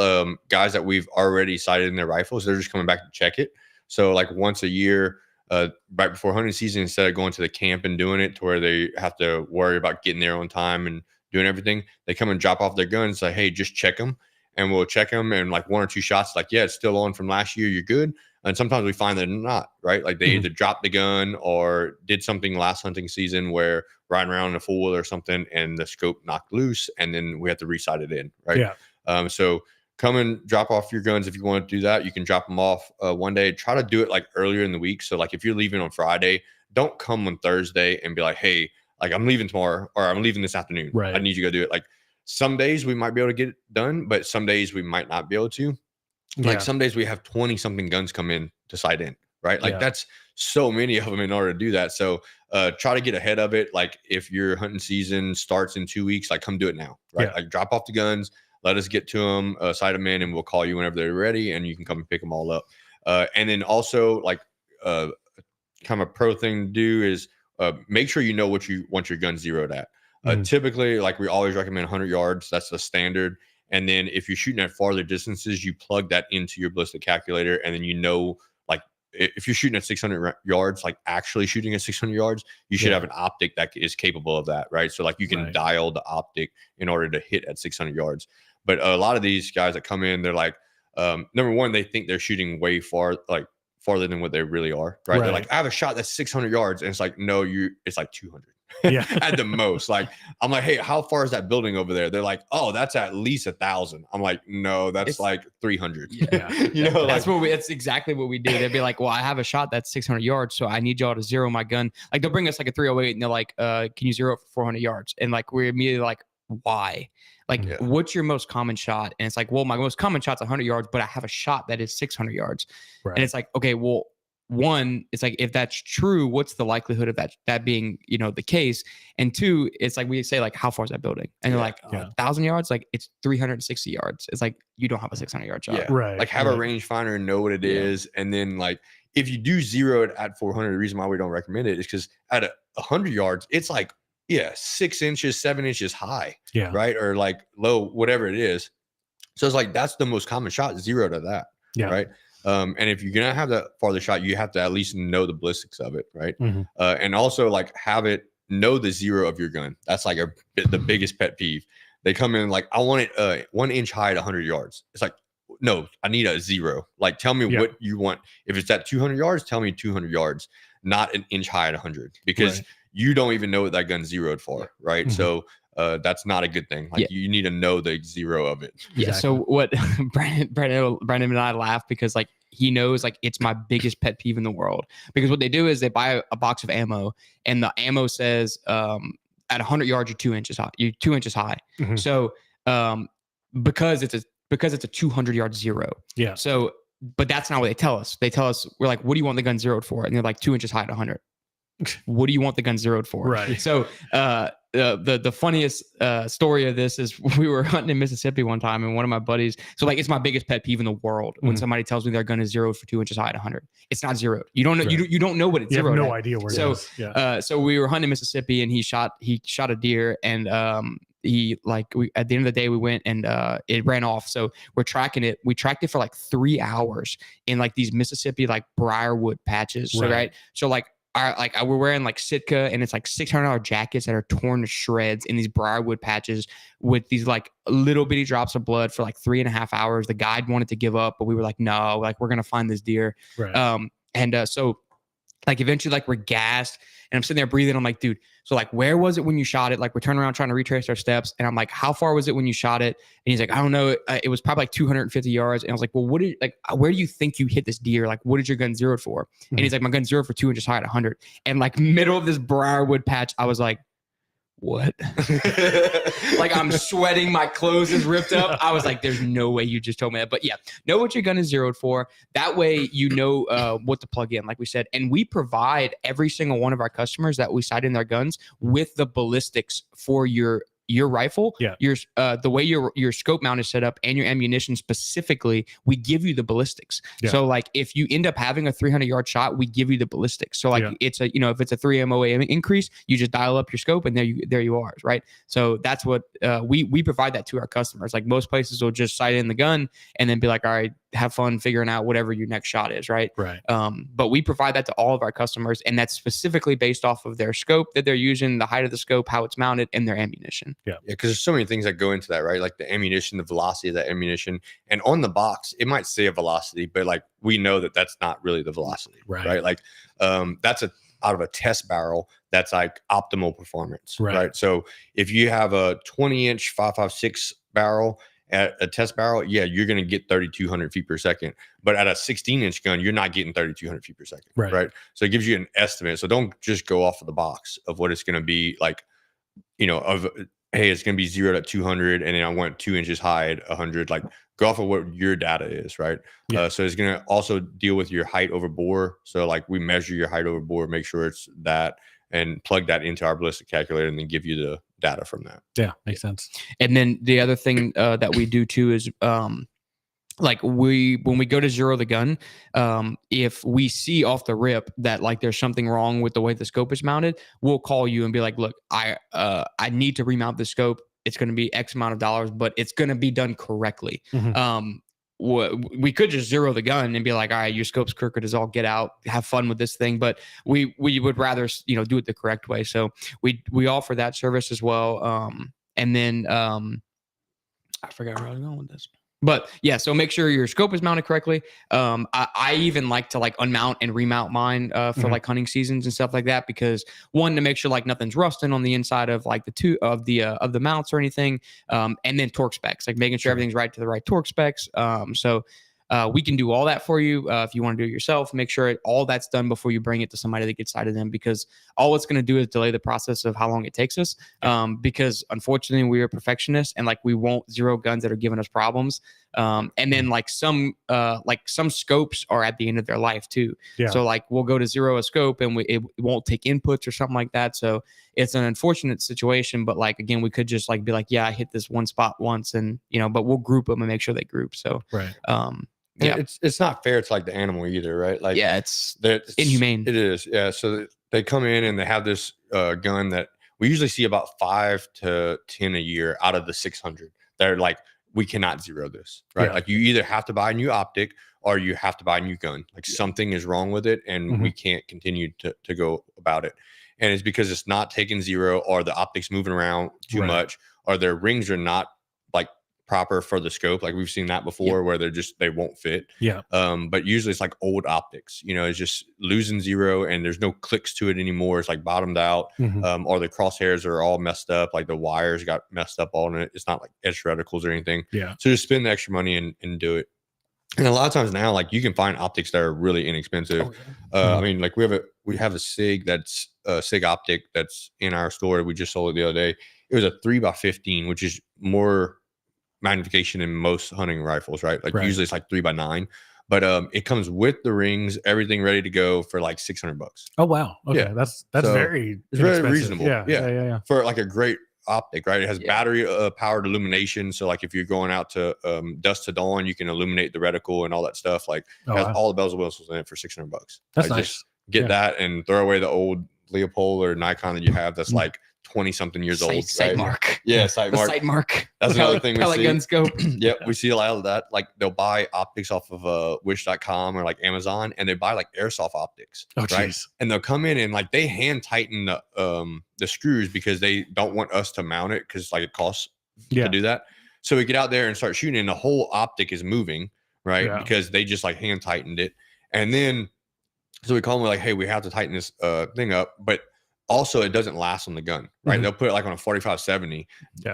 guys that we've already sighted in their rifles. They're just coming back to check it. So like once a year, right before hunting season, instead of going to the camp and doing it to where they have to worry about getting there on time and doing everything, they come and drop off their guns. Like, hey, just check them. And we'll check them, and like 1 or 2 shots, like, yeah, it's still on from last year. You're good. And sometimes we find that they're not, right? Like they either dropped the gun or did something last hunting season where riding around in a fool or something and the scope knocked loose, and then we have to resight it in, right? Yeah. So come and drop off your guns if you want to do that. You can drop them off one day. Try to do it like earlier in the week. So like if you're leaving on Friday, don't come on Thursday and be like, hey, like I'm leaving tomorrow or I'm leaving this afternoon. Right. I need you to go do it. Like some days we might be able to get it done, but some days we might not be able to. Like some days we have 20 something guns come in to sight in, right? Like that's so many of them in order to do that. So try to get ahead of it. Like if your hunting season starts in 2 weeks, like come do it now, right? Like drop off the guns, let us get to them, sight them in, and we'll call you whenever they're ready, and you can come and pick them all up. And then also like kind of a pro thing to do is make sure you know what you want your gun zeroed at. Typically, like we always recommend 100 yards. That's the standard. And then if you're shooting at farther distances, you plug that into your ballistic calculator. And then, you know, like if you're shooting at 600 yards, like actually shooting at 600 yards, you should have an optic that is capable of that, right? So like you can dial the optic in order to hit at 600 yards. But a lot of these guys that come in, they're like, number one, they think they're shooting way farther than what they really are, right? They're like, I have a shot that's 600 yards. And it's like, no, it's like 200. At the most. Like I'm like, hey, how far is that building over there? They're like, oh, that's at least 1,000. I'm like, no, that's like 300. You know, that's exactly what we do. They'd be like, well, I have a shot that's 600 yards, so I need y'all to zero my gun. Like they'll bring us like a 308 and they're like, can you zero it for 400 yards? And like we're immediately like, why? Like what's your most common shot? And it's like, well, my most common shot's 100 yards, but I have a shot that is 600 yards. And it's like, okay, well, one, it's like, if that's true, what's the likelihood of that being, you know, the case? And two, it's like, we say like, how far is that building? And they're like, 1,000 yards, like it's 360 yards. It's like, you don't have a 600 yard shot. Like have a rangefinder and know what it is. And then like, if you do zero it at 400, the reason why we don't recommend it is because at 100 yards, it's like, 6 inches, 7 inches high, right? Or like low, whatever it is. So it's like, that's the most common shot, zero to that, right? And if you're gonna have that farther shot, you have to at least know the ballistics of it, right? And also like have it know the zero of your gun. That's like the biggest pet peeve. They come in like, I want it 1 inch high at 100 yards. It's like, no, I need a zero. Like tell me what you want. If it's at 200 yards, tell me 200 yards, not an inch high at 100, because you don't even know what that gun's zeroed for, right? So that's not a good thing. Like you need to know the zero of it. So what Brandon and I laugh because like he knows like it's my biggest pet peeve in the world, because what they do is they buy a box of ammo and the ammo says at 100 yards you're 2 inches high. You're 2 inches high. So because it's a 200 yard zero. So but that's not what they tell us. They tell us, we're like, what do you want the gun zeroed for? And they're like 2 inches high at 100. What do you want the gun zeroed for? Right. So the funniest story of this is we were hunting in Mississippi one time, and one of my buddies, so like it's my biggest pet peeve in the world when somebody tells me their gun is zeroed for 2 inches high at 100. It's not zeroed. You don't know. You don't know what it's zeroed. You have no at. idea where it is. So we were hunting in Mississippi, and he shot a deer, and at the end of the day we went and it ran off. So we're tracking it. We tracked it for like 3 hours in like these Mississippi like briarwood patches. So so like we're wearing like Sitka, and it's like $600 jackets that are torn to shreds in these briarwood patches with these like little bitty drops of blood for like 3.5 hours. The guide wanted to give up, but we were like, no, like we're gonna find this deer. So like eventually like we're gassed, and I'm sitting there breathing. I'm like, dude, so like where was it when you shot it? Like we're turning around trying to retrace our steps, and I'm like, how far was it when you shot it? And he's like, I don't know. It was probably like 250 yards. And I was like, well, where do you think you hit this deer? Like, what did your gun zeroed for? And he's like, my gun zeroed for 2 inches high at 100. And like middle of this briarwood patch, I was like, what? Like I'm sweating, my clothes is ripped up. I was like, there's no way you just told me that. But yeah, know what your gun is zeroed for. That way you know what to plug in, like we said. And we provide every single one of our customers that we sight in their guns with the ballistics for your your rifle, Yeah. your the way your scope mount is set up and your ammunition specifically, we give you the ballistics. Yeah. So like if you end up having a 300-yard shot, we give you the ballistics. So like it's a, if it's a 3 MOA increase, you just dial up your scope and there you are, right? So that's what we provide that to our customers. Like most places will just sight in the gun and then be like, all right, have fun figuring out whatever your next shot is, right? Right. But we provide that to all of our customers, and that's specifically based off of their scope that they're using, the height of the scope, how it's mounted, and their ammunition. Yeah, because there's so many things that go into that, right? Like the ammunition, the velocity of that ammunition, and on the box, it might say a velocity, but like we know that that's not really the velocity, right? Like that's out of a test barrel, that's like optimal performance, right? So if you have a 20-inch 5.56 barrel at a test barrel, yeah, you're going to get 3,200 feet per second. But at a 16-inch gun, you're not getting 3,200 feet per second, right? So it gives you an estimate. So don't just go off of the box of what it's going to be like, hey, it's going to be 0 to 200, and then I want 2 inches high at 100. Like, go off of what your data is, right? So it's going to also deal with your height over bore. So like we measure your height over bore, make sure it's that, and plug that into our ballistic calculator, and then give you the data from that. Yeah, makes sense. And then the other thing that we do too is like when we go to zero the gun, if we see off the rip that like there's something wrong with the way the scope is mounted, we'll call you and be like, look, I need to remount the scope. It's going to be X amount of dollars, but it's going to be done correctly. We could just zero the gun and be like, all right, your scope's crooked as all get out, have fun with this thing. But we would rather, do it the correct way. So we offer that service as well. And then I forgot where I was going with this. But yeah, so make sure your scope is mounted correctly. I even like to like unmount and remount mine for like hunting seasons and stuff like that, because one, to make sure like nothing's rusting on the inside of like the mounts or anything, and then torque specs, like making sure everything's right to the right torque specs. So we can do all that for you if you want to do it yourself. Make sure all that's done before you bring it to somebody that gets sighted in, because all it's going to do is delay the process of how long it takes us. Because unfortunately we are perfectionists, and like we won't zero guns that are giving us problems. And then like some scopes are at the end of their life too. So like we'll go to zero a scope and it won't take inputs or something like that. So it's an unfortunate situation, but like, again, we could just like be like, yeah, I hit this one spot once, and but we'll group them and make sure they group. So yeah, it's not fair to like the animal either, right? Like, yeah, it's inhumane. It is, yeah. So they come in and they have this gun that we usually see about 5 to 10 a year out of the 600. They're like, we cannot zero this, right? Like you either have to buy a new optic or you have to buy a new gun. Like something is wrong with it, and we can't continue to go about it. And it's because it's not taking zero, or the optics moving around too much, or their rings are not like proper for the scope. Like we've seen that before where they won't fit. But usually it's like old optics, it's just losing zero and there's no clicks to it anymore. It's like bottomed out, or the crosshairs are all messed up. Like the wires got messed up on it. It's not like edge reticles or anything. So just spend the extra money and do it. And a lot of times now, like you can find optics that are really inexpensive. I mean, like we have a SIG that's a SIG optic that's in our store. We just sold it the other day. It was a 3x15, which is more magnification in most hunting rifles, right? Like usually it's like 3x9, but it comes with the rings, everything ready to go for like $600. Oh wow, okay, yeah. That's so very it's very reasonable. Yeah, for like a great optic, right? It has battery powered illumination, so like if you're going out to dusk to dawn, you can illuminate the reticle and all that stuff. Like it has all the bells and whistles in it for $600. That's like, nice. Just get that and throw away the old Leopold or Nikon that you have that's like 20 something years old. Sight mark. Yeah, sight mark. Sight mark. That's another thing we see. Gun scope. Yep, we see a lot of that. Like they'll buy optics off of wish.com or like Amazon, and they buy like airsoft optics. Right. And they'll come in and like they hand tighten the screws because they don't want us to mount it, because like it costs to do that. So we get out there and start shooting, and the whole optic is moving, right? Because they just like hand tightened it. And then so we call them, like, hey, we have to tighten this thing up, but also it doesn't last on the gun, right? They'll put it like on a 45-70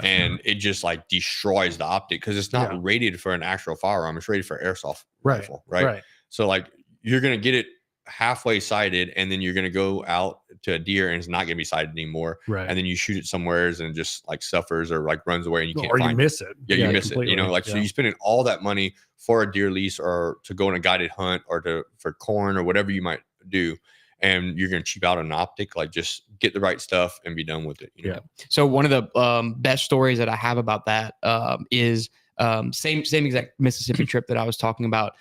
and it just like destroys the optic because it's not rated for an actual firearm. It's rated for airsoft rifle, right? So like you're going to get it halfway sighted, and then you're going to go out to a deer and it's not going to be sighted anymore. And then you shoot it somewhere and just like suffers or like runs away and you can't find you miss it. Yeah, you miss it. Like, so you spending all that money for a deer lease or to go on a guided hunt or for corn or whatever you might do. and you're going to cheap out on an optic. Like just get the right stuff and be done with it. You know? So one of the best stories that I have about that is same exact Mississippi trip that I was talking about.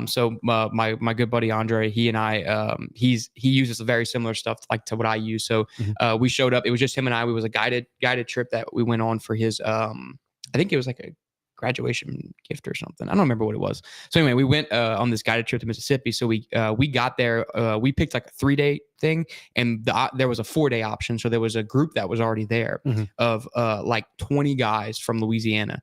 So my good buddy Andre, he and I, he uses very similar stuff like to what I use. So we showed up. It was just him and I. We was a guided trip that we went on for his. I think it was like a graduation gift or something. I don't remember what it was. So anyway, we went on this guided trip to Mississippi. So we got there. We picked like a 3-day thing, and there was a 4-day option. So there was a group that was already there of like 20 guys from Louisiana.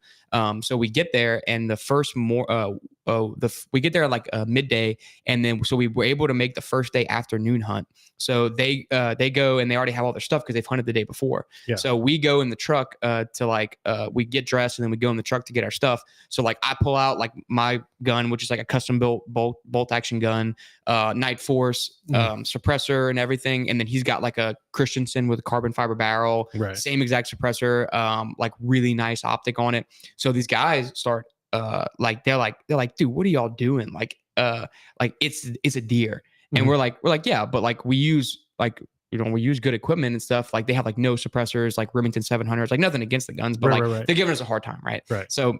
So we get there, and the first we get there at like midday, and then so we were able to make the first day afternoon hunt. So they go and they already have all their stuff because they've hunted the day before. Yeah. So we go in the truck to like we get dressed, and then we go in the truck to get our stuff. So like I pull out like my gun, which is like a custom built bolt action gun, Night Force suppressor and everything, and then he's got like a Christensen with a carbon fiber barrel, same exact suppressor, like really nice optic on it. So these guys start like they're like, dude, what are y'all doing? Like it's a deer. And we're like, yeah, but like we use like, you know, we use good equipment and stuff. Like they have like no suppressors, like Remington 700s, like nothing against the guns, but they're giving us a hard time. Right. So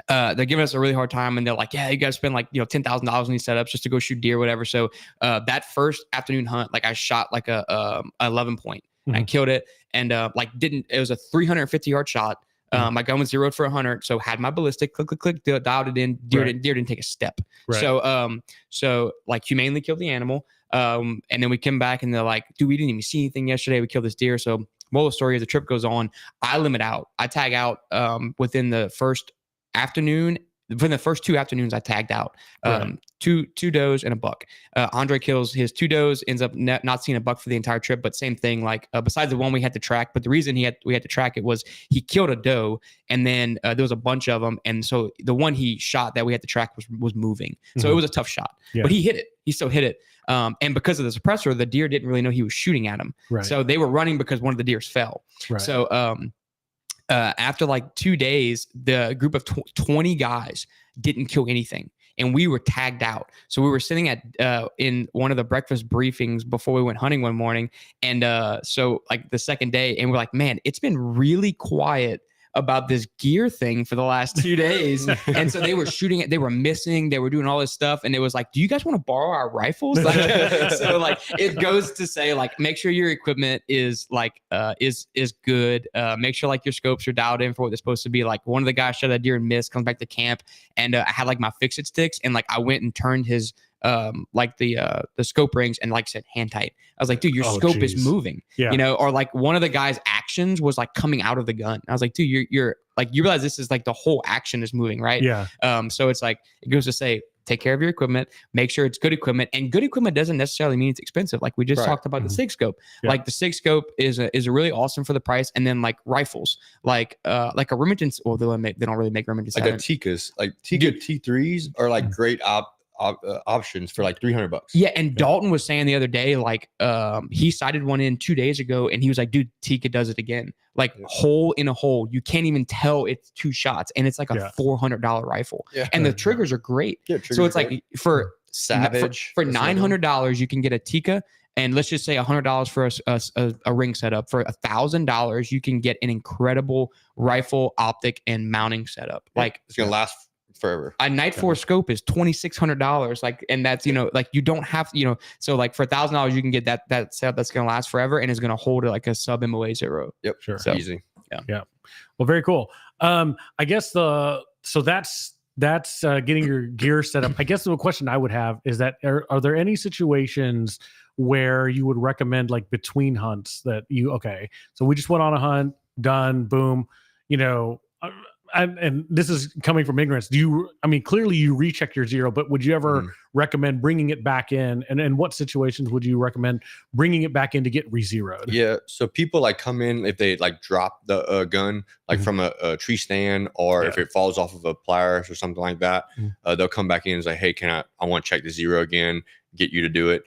they're giving us a really hard time, and they're like, yeah, you guys spend like, you know, $10,000 on these setups just to go shoot deer, whatever. So that first afternoon hunt, like I shot like a 11 point and I killed it. And it was a 350-yard shot. My gun was zeroed for 100, so had my ballistic, click, dialed it in. Deer didn't take a step. So like humanely killed the animal. And then we came back and they're like, dude, we didn't even see anything yesterday. We killed this deer. So moral of the story, as the trip goes on, I limit out. I tag out within the first afternoon. Within the first 2 afternoons, I tagged out two does and a buck. Andre kills his 2 does, ends up not seeing a buck for the entire trip. But same thing, like besides the one we had to track. But the reason we had to track it was he killed a doe, and then there was a bunch of them, and so the one he shot that we had to track was moving. So it was a tough shot, but he hit it. He still hit it. And because of the suppressor, the deer didn't really know he was shooting at him. So they were running because one of the deers fell. So after like 2 days, the group of 20 guys didn't kill anything, and we were tagged out. So we were sitting at in one of the breakfast briefings before we went hunting one morning, and so like the second day, and we're like, man, it's been really quiet about this gear thing for the last 2 days. And so they were shooting it, they were missing, they were doing all this stuff, and it was like, do you guys want to borrow our rifles? Like, so like it goes to say, like, make sure your equipment is like is good. Make sure like your scopes are dialed in for what they're supposed to be. Like one of the guys shot a deer and missed, comes back to camp, and I had like my fix-it sticks, and like I went and turned his like the scope rings, and like said hand tight. I was like, dude, your scope is moving, you know. Or like one of the guy's actions was like coming out of the gun. I was like, dude, you're like, you realize this is like the whole action is moving, right? So it's like, it goes to say, take care of your equipment, make sure it's good equipment, and good equipment doesn't necessarily mean it's expensive. Like we just talked about the SIG scope. Like the SIG scope is a really awesome for the price. And then like rifles, like a Remington, well, they don't really make Remington. Like a Tikkas, like Tikka T3s are like great options for like $300. Yeah, and Dalton was saying the other day, like he sighted one in 2 days ago, and he was like, dude, Tikka does it again. Like hole in a hole, you can't even tell it's 2 shots, and it's like a $400 rifle. And the triggers are great. So it's like for Savage for $900 you can get a Tikka. And let's just say $100 for a ring setup. For $1,000, you can get an incredible rifle, optic, and mounting setup. Like it's gonna last forever. A Night Force scope is $2,600. Like, and that's, you know, like you don't have, you know, so like for $1,000 you can get that setup that's gonna last forever and is gonna hold like a sub MOA 0. Yep, sure, so, easy. Yeah. Well, very cool. I guess so that's getting your gear set up. I guess the question I would have is that are there any situations where you would recommend, like between hunts, that so we just went on a hunt, done, boom, you know, and this is coming from ignorance. Clearly you recheck your zero, but would you ever recommend bringing it back in? And in what situations would you recommend bringing it back in to get re-zeroed? Yeah. So people like come in if they like drop the gun, like from a tree stand, or if it falls off of a pliers or something like that, they'll come back in and say, hey, I want to check the zero again, get you to do it.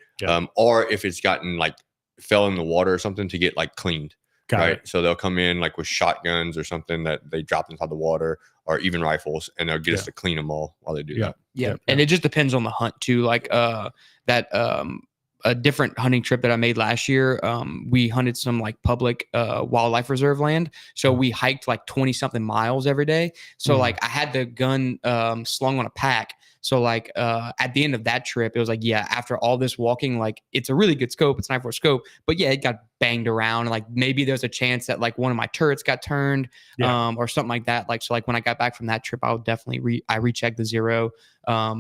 Or if it's gotten like fell in the water or something, to get like cleaned. Right. So they'll come in like with shotguns or something that they dropped inside the water, or even rifles, and they'll get us to clean them all while they do that. And it just depends on the hunt too. Like a different hunting trip that I made last year. We hunted some like public wildlife reserve land. So we hiked like 20 something miles every day. So like I had the gun slung on a pack. So like at the end of that trip, it was like, yeah, after all this walking, like it's a really good scope. It's 9.4 scope, but yeah, it got banged around. Like maybe there's a chance that like one of my turrets got turned or something like that. Like, so like when I got back from that trip, I would definitely recheck the zero.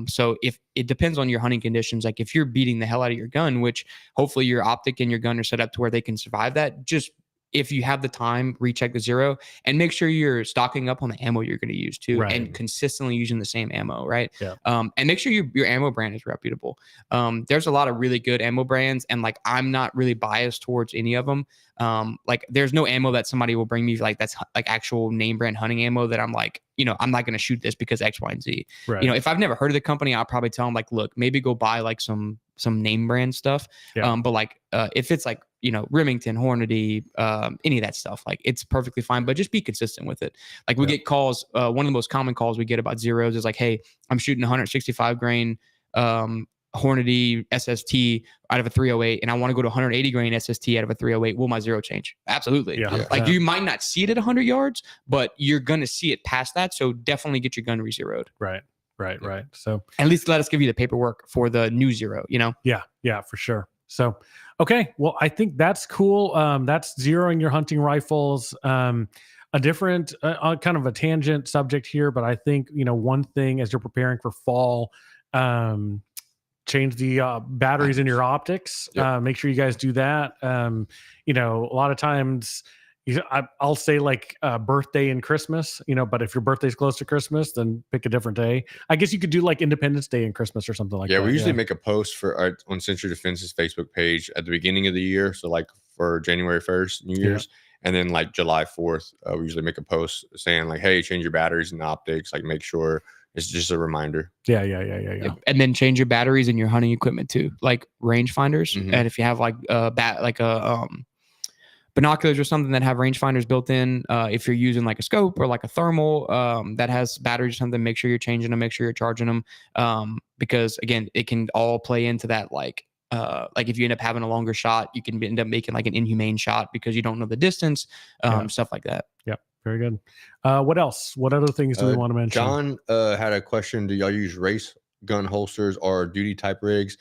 So if it depends on your hunting conditions, like if you're beating the hell out of your gun, which hopefully your optic and your gun are set up to where they can survive that, just if you have the time, recheck the zero and make sure you're stocking up on the ammo you're going to use too, and consistently using the same ammo, right? Yeah. And make sure your ammo brand is reputable. There's a lot of really good ammo brands, and like I'm not really biased towards any of them. Like there's no ammo that somebody will bring me like that's like actual name brand hunting ammo that I'm like, you know, I'm not going to shoot this because X, Y, and Z. Right. You know, if I've never heard of the company, I'll probably tell them like, look, maybe go buy like some name brand stuff. But like if it's like, you know, Remington, Hornady, any of that stuff, like it's perfectly fine, but just be consistent with it. Like we get calls. One of the most common calls we get about zeros is like, hey, I'm shooting 165 grain Hornady SST out of a 308, and I want to go to 180 grain SST out of a 308. Will my zero change? Absolutely. Yeah. Like you might not see it at 100 yards, but you're going to see it past that. So definitely get your gun re-zeroed. Right. So at least let us give you the paperwork for the new zero, you know? Yeah, for sure. So, okay. Well, I think that's cool. That's zeroing your hunting rifles. A different kind of a tangent subject here, but I think, you know, one thing as you're preparing for fall, change the batteries in your optics. Make sure you guys do that. You know, a lot of times I'll say like birthday and Christmas, you know, but if your birthday's close to Christmas, then pick a different day. I guess you could do like Independence Day and Christmas or something like that. Yeah, we usually make a post for on Century Defense's Facebook page at the beginning of the year. So like for January 1st, New Year's, and then like July 4th, we usually make a post saying like, hey, change your batteries and optics, like make sure. It's just a reminder. Yeah. And then change your batteries in your hunting equipment too, like rangefinders. And if you have like binoculars or something that have rangefinders built in, if you're using like a scope or like a thermal that has batteries or something, make sure you're changing them, make sure you're charging them, because again, it can all play into that. Like if you end up having a longer shot, you can end up making like an inhumane shot because you don't know the distance, stuff like that. Yep. Very good. What else? What other things do we want to mention? John had a question. Do y'all use race gun holsters or duty type rigs?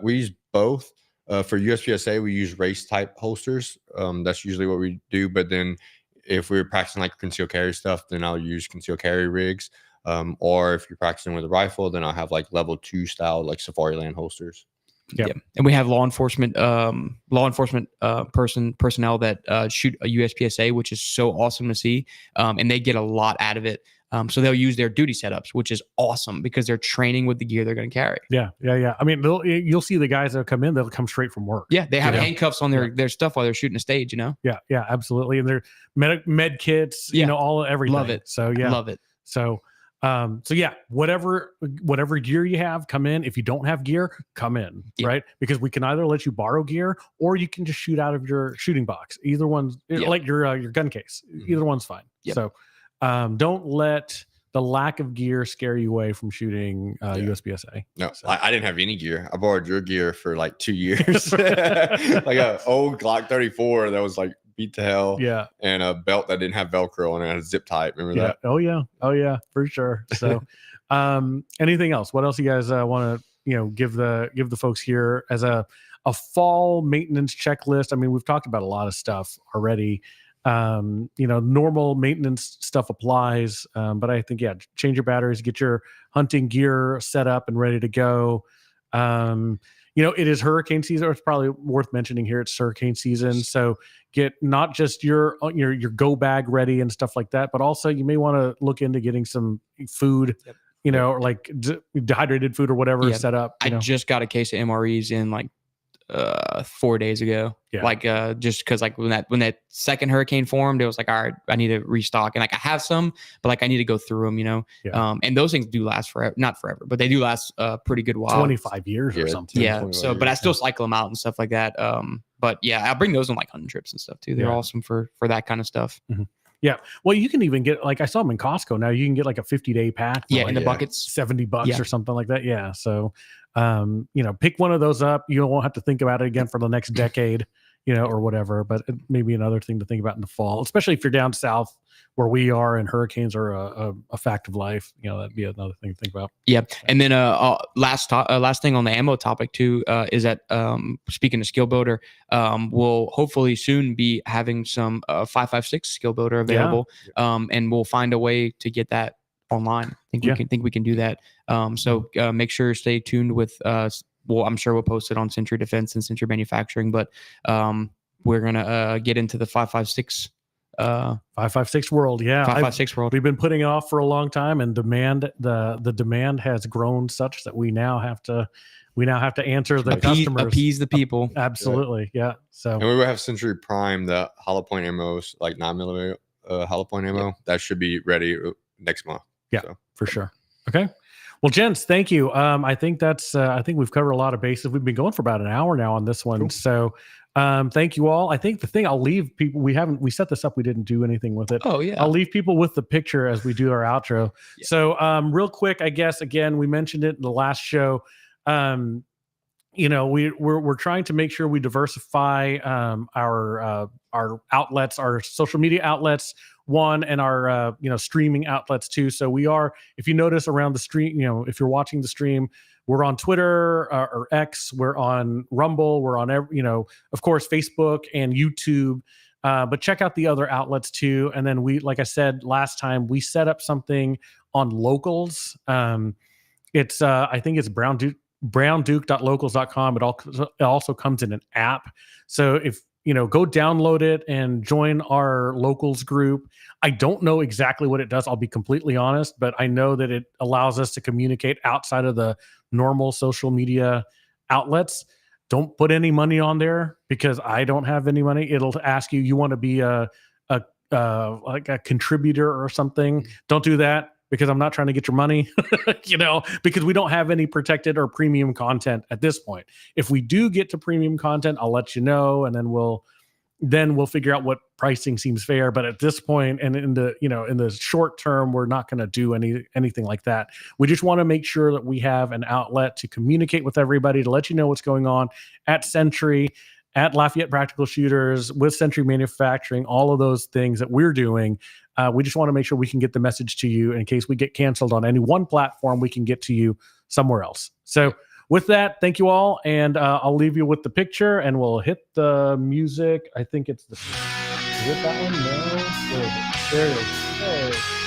We use both. For USPSA, we use race type holsters. That's usually what we do. But then if we're practicing like concealed carry stuff, then I'll use concealed carry rigs. Or if you're practicing with a rifle, then I'll have like level 2 style, like Safari Land holsters. Yeah. And we have law enforcement personnel that shoot a USPSA, which is so awesome to see. And they get a lot out of it. So they'll use their duty setups, which is awesome because they're training with the gear they're going to carry. Yeah. I mean, you'll see the guys that come in, they'll come straight from work. Yeah. They have handcuffs on their stuff while they're shooting a stage, you know? Yeah, absolutely. And they're med kits, you know, everything. Love it. So yeah. Love it. So yeah, whatever gear you have, come in. If you don't have gear, come in, right? Because we can either let you borrow gear or you can just shoot out of your shooting box. Either one's like your gun case. Either one's fine. So don't let the lack of gear scare you away from shooting USPSA. No, so. I didn't have any gear. I borrowed your gear for like 2 years. Like an old Glock 34 that was like beat to hell. Yeah. And a belt that didn't have Velcro and it had a zip tie. Remember that? Oh yeah, for sure. So anything else? What else you guys want to, you know, give the folks here as a fall maintenance checklist? I mean, we've talked about a lot of stuff already. You know, normal maintenance stuff applies, but I think change your batteries, get your hunting gear set up and ready to go. You know, it is hurricane season. Or it's probably worth mentioning here. It's hurricane season, so get not just your go bag ready and stuff like that, but also you may want to look into getting some food. You know, or like dehydrated food or whatever set up. I just got a case of MREs in like 4 days ago. Like just because like when that second hurricane formed, it was like, all right, I need to restock, and like I have some, but like I need to go through them, you know. And those things do last forever, not forever, but they do last pretty good while, 25 years or something. So but I still cycle them out and stuff like that. But yeah, I'll bring those on like hunting trips and stuff too. They're awesome for that kind of stuff. Yeah. Well, you can even get, like, I saw them in Costco now. You can get like a 50-day pack. For Yeah, like in the buckets. $70 Yeah. or something like that. Yeah. So, pick one of those up. You won't have to think about it again for the next decade, or whatever. But it may be another thing to think about in the fall, especially if you're down south where we are and hurricanes are a fact of life. That'd be another thing to think about. Yeah, and then last thing on the ammo topic too is that speaking of Skill Builder, we'll hopefully soon be having some 5.56 Skill Builder available, and we'll find a way to get that online. I think we can do that. So make sure stay tuned with. Well, I'm sure we'll post it on Century Defense and Century Manufacturing, but we're gonna get into the 5.56. 5.56 world. Yeah. 5.56 world. We've been putting it off for a long time, and the demand has grown such that we now have to answer the customers, appease the people. Absolutely. Yeah. So, and we will have Century Prime, the hollow point ammo, like 9mm hollow point ammo. That should be ready next month. Yeah, for sure. Okay. Well, gents, thank you. I think I think we've covered a lot of bases. We've been going for about an hour now on this one. Cool. So, thank you all. I think the thing I'll leave people, we set this up. We didn't do anything with it. Oh yeah. I'll leave people with the picture as we do our outro. Yeah. So, real quick, I guess, again, we mentioned it in the last show. We're trying to make sure we diversify, our outlets, our social media outlets, one, and our, streaming outlets too. So we are, if you notice around the stream, if you're watching the stream, we're on Twitter or X, we're on Rumble, we're on of course, Facebook and YouTube, but check out the other outlets too. And then like I said, last time we set up something on Locals. It's, I think it's brownduke.locals.com. It also comes in an app. So if, go download it and join our Locals group. I don't know exactly what it does. I'll be completely honest, but I know that it allows us to communicate outside of the normal social media outlets. Don't put any money on there because I don't have any money. It'll ask you want to be like a contributor or something. Don't do that because I'm not trying to get your money, because we don't have any protected or premium content at this point. If we do get to premium content, I'll let you know, and then we'll figure out what pricing seems fair. But at this point, and in the short term, we're not going to do anything like that. We just want to make sure that we have an outlet to communicate with everybody, to let you know what's going on at Century, at Lafayette Practical Shooters, with Century Manufacturing, all of those things that we're doing. We just want to make sure we can get the message to you in case we get canceled on any one platform. We can get to you somewhere else. So with that, thank you all. And I'll leave you with the picture and we'll hit the music. I think it's is it that one? No. Where is it? There it is. Hey.